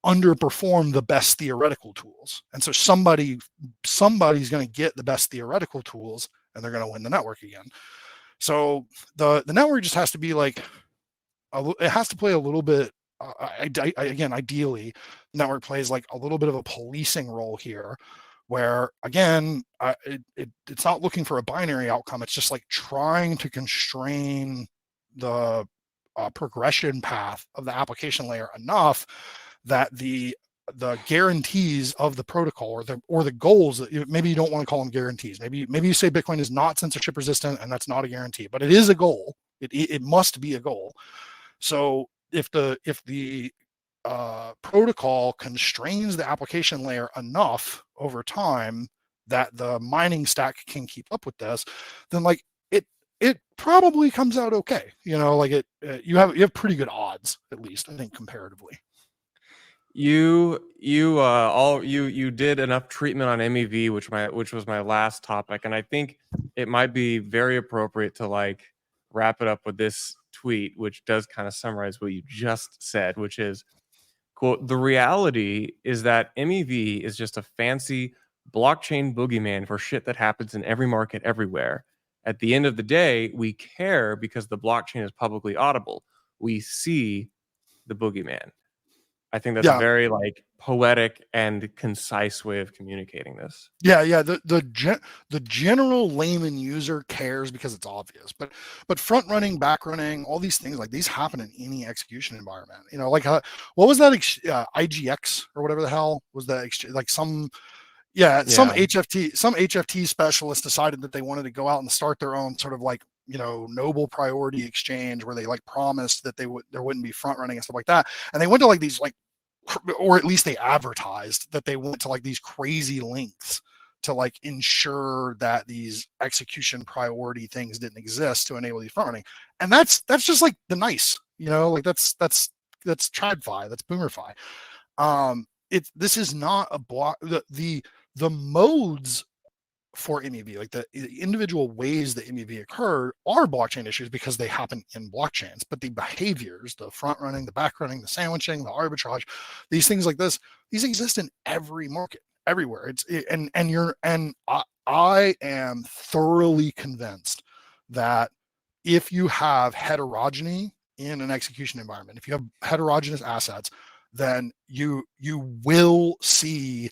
B: underperform the best theoretical tools. And so somebody's going to get the best theoretical tools and they're going to win the network again. So the network just has to be like, it has to play a little bit, again, ideally, the network plays like a little bit of a policing role here, where again, it's not looking for a binary outcome. It's just like trying to constrain the progression path of the application layer enough that the guarantees of the protocol or the goals that maybe you don't want to call them guarantees. Maybe you say Bitcoin is not censorship resistant and that's not a guarantee, but it is a goal. It must be a goal. So if the protocol constrains the application layer enough over time that the mining stack can keep up with this, then like it probably comes out okay. Like you have pretty good odds, at least I think comparatively.
A: You did enough treatment on MEV, which was my last topic, and I think it might be very appropriate to like wrap it up with this tweet, which does kind of summarize what you just said, which is, quote, "The reality is that MEV is just a fancy blockchain boogeyman for shit that happens in every market everywhere. At the end of the day, we care because the blockchain is publicly audible. We see the boogeyman." I think that's a very like poetic and concise way of communicating this.
B: Yeah. The general layman user cares because it's obvious, but front running, back running, all these things like these happen in any execution environment. Like what was that IGX or whatever the hell was that? Like some HFT specialist decided that they wanted to go out and start their own sort of like noble priority exchange where they like promised that there wouldn't be front running and stuff like that, and they went to like these like, or at least they advertised that they went to like these crazy lengths to like ensure that these execution priority things didn't exist to enable these front running. And that's just like the nice, like that's TradFi, that's BoomerFi. This is not a block. The modes for MEV, like the individual ways that MEV occur, are blockchain issues because they happen in blockchains. But the behaviors, the front running, the back running, the sandwiching, the arbitrage, these things like this, these exist in every market, everywhere. I am thoroughly convinced that if you have heterogeneity in an execution environment, if you have heterogeneous assets, then you will see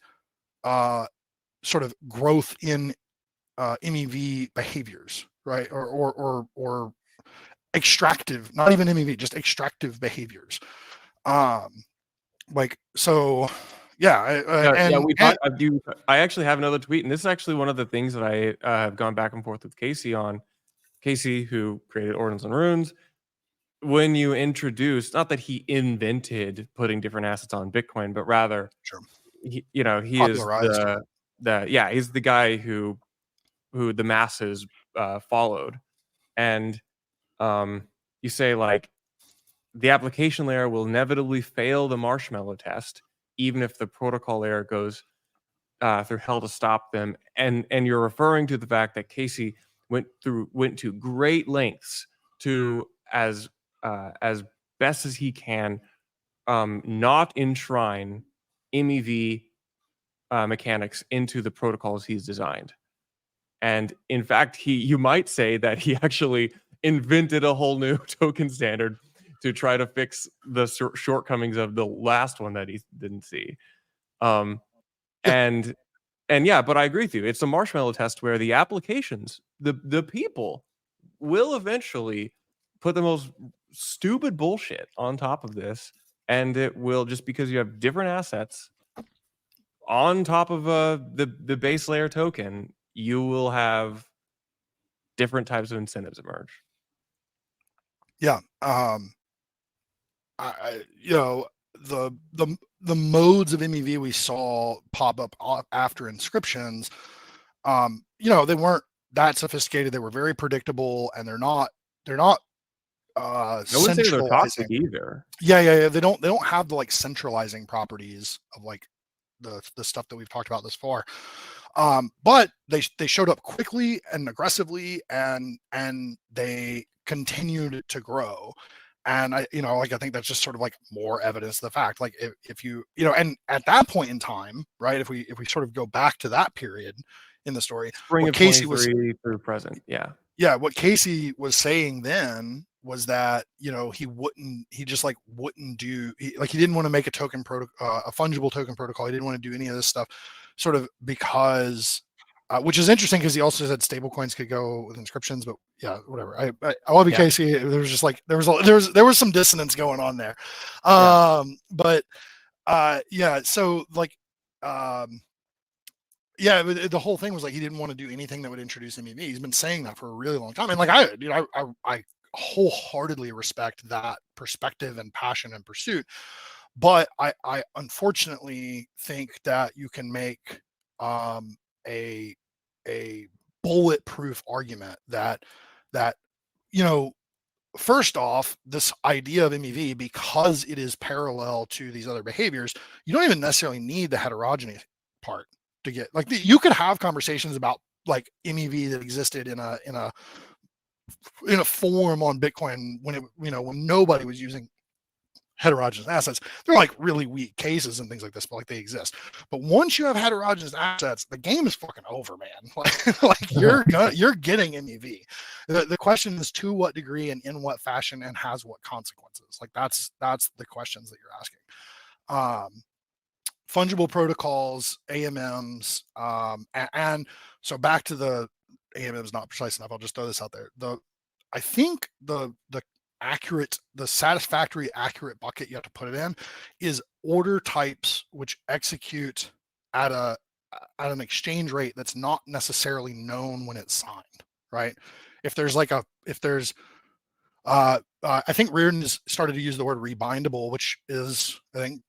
B: sort of growth in MEV behaviors, right? Or extractive, not even MEV, just extractive behaviors. I
A: actually have another tweet, and this is actually one of the things that I have gone back and forth with Casey on. Casey, who created Ordinals and Runes, when you introduce, not that he invented putting different assets on Bitcoin, but rather,
B: Sure.
A: he is
B: Popularized.
A: he's the guy who the masses followed. And you say, like, the application layer will inevitably fail the marshmallow test, even if the protocol layer goes through hell to stop them. And you're referring to the fact that Casey went to great lengths to, as best as he can, not enshrine MEV mechanics into the protocols he's designed. And in fact, you might say that he actually invented a whole new token standard to try to fix the shortcomings of the last one that he didn't see. And yeah, but I agree with you. It's a marshmallow test where the applications, the people, will eventually put the most stupid bullshit on top of this, and it will, just because you have different assets on top of the base layer token, you will have different types of incentives emerge.
B: Yeah. The modes of MEV we saw pop up after inscriptions, they weren't that sophisticated. They were very predictable, and they're not
A: I wouldn't say they're toxic either.
B: Yeah. They don't have the like centralizing properties of like the stuff that we've talked about this far. But they showed up quickly and aggressively, and they continued to grow. And I think that's just sort of like more evidence of the fact, like if you and at that point in time, right, if we sort of go back to that period in the story,
A: spring of 23 through present. Yeah,
B: what Casey was saying then was that he wouldn't do, he didn't want to make a token a fungible token protocol. He didn't want to do any of this stuff, sort of because which is interesting, because he also said stablecoins could go with inscriptions, but yeah, whatever. I love you, Casey. There was just like there was some dissonance going on there, but yeah. So like, yeah, the whole thing was like he didn't want to do anything that would introduce MEV. He's been saying that for a really long time, and like I wholeheartedly respect that perspective and passion and pursuit. But I unfortunately think that you can make a bulletproof argument that first off, this idea of MEV, because it is parallel to these other behaviors, you don't even necessarily need the heterogeneity part to get, like, you could have conversations about like MEV that existed in a form on Bitcoin when when nobody was using heterogeneous assets. They're like really weak cases and things like this, but like they exist. But once you have heterogeneous assets, the game is fucking over, man. Like you're getting MEV. The question is to what degree and in what fashion and has what consequences. Like that's the questions that you're asking. Fungible protocols, AMMs, and so back to the AMMs, not precise enough. I'll just throw this out there. I think the satisfactory accurate bucket you have to put it in is order types which execute at an exchange rate that's not necessarily known when it's signed, right? I think Reardon has started to use the word rebindable, which is, I think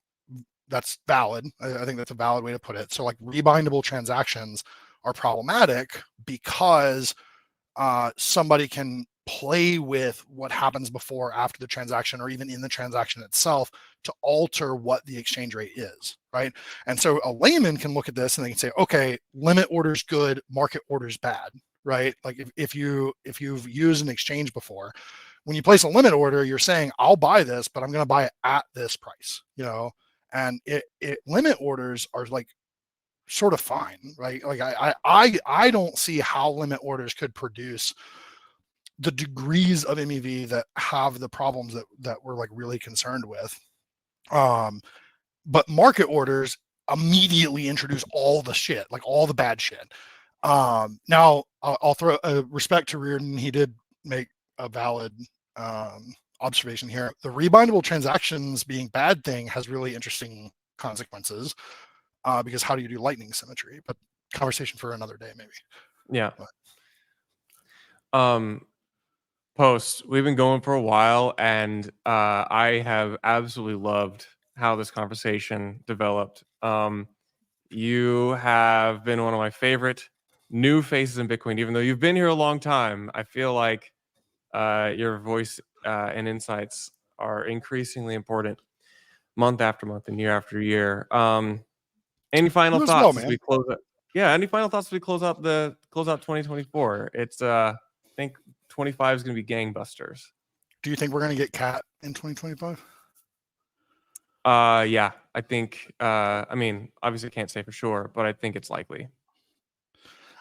B: that's valid. I think that's a valid way to put it. So like rebindable transactions are problematic because somebody can play with what happens before, after the transaction, or even in the transaction itself to alter what the exchange rate is, right? And so a layman can look at this and they can say, okay, limit order's good, market order's bad, right? Like if you've used an exchange before, when you place a limit order, you're saying, I'll buy this, but I'm going to buy it at this price, and limit orders are like sort of fine, right? Like I don't see how limit orders could produce the degrees of MEV that have the problems that we're like really concerned with. But market orders immediately introduce all the shit, like all the bad shit. Now I'll throw respect to Reardon. He did make a valid observation here. The rebindable transactions being bad thing has really interesting consequences, because how do you do lightning symmetry? But conversation for another day, maybe.
A: Yeah. Post, we've been going for a while, and I have absolutely loved how this conversation developed. You have been one of my favorite new faces in Bitcoin, even though you've been here a long time. I feel like your voice and insights are increasingly important month after month and year after year. Any final
B: You as well,
A: thoughts as
B: man.
A: we close it? Yeah, any final thoughts as we close out 2024? It's I think 25 is going to be gangbusters.
B: Do you think we're going to get cat in 2025?
A: Yeah, I think I mean, obviously can't say for sure, but I think it's likely.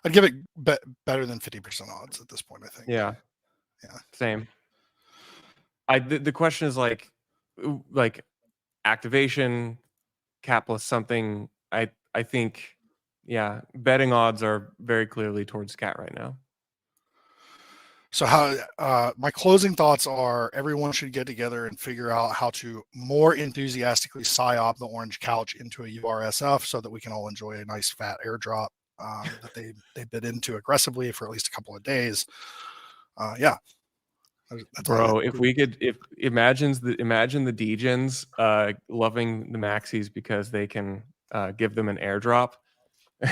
B: I'd give it better than 50% odds at this point, I think.
A: Yeah.
B: Yeah.
A: Same. The question is like activation, cat plus something. I think, yeah, betting odds are very clearly towards cat right now.
B: So how my closing thoughts are: everyone should get together and figure out how to more enthusiastically psyop the orange couch into a URSF so that we can all enjoy a nice fat airdrop that they bid into aggressively for at least a couple of days. Yeah. That's
A: Bro, if we could, imagine the degens loving the maxis because they can give them an airdrop.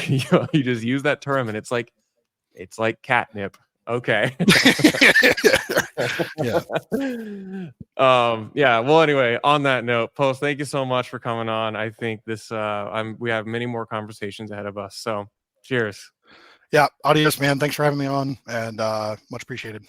A: You just use that term, and it's like catnip. Okay.
B: Yeah.
A: Yeah. Well, anyway, on that note, Post, thank you so much for coming on. I think this we have many more conversations ahead of us. So cheers.
B: Yeah. Adios, man. Thanks for having me on, and much appreciated.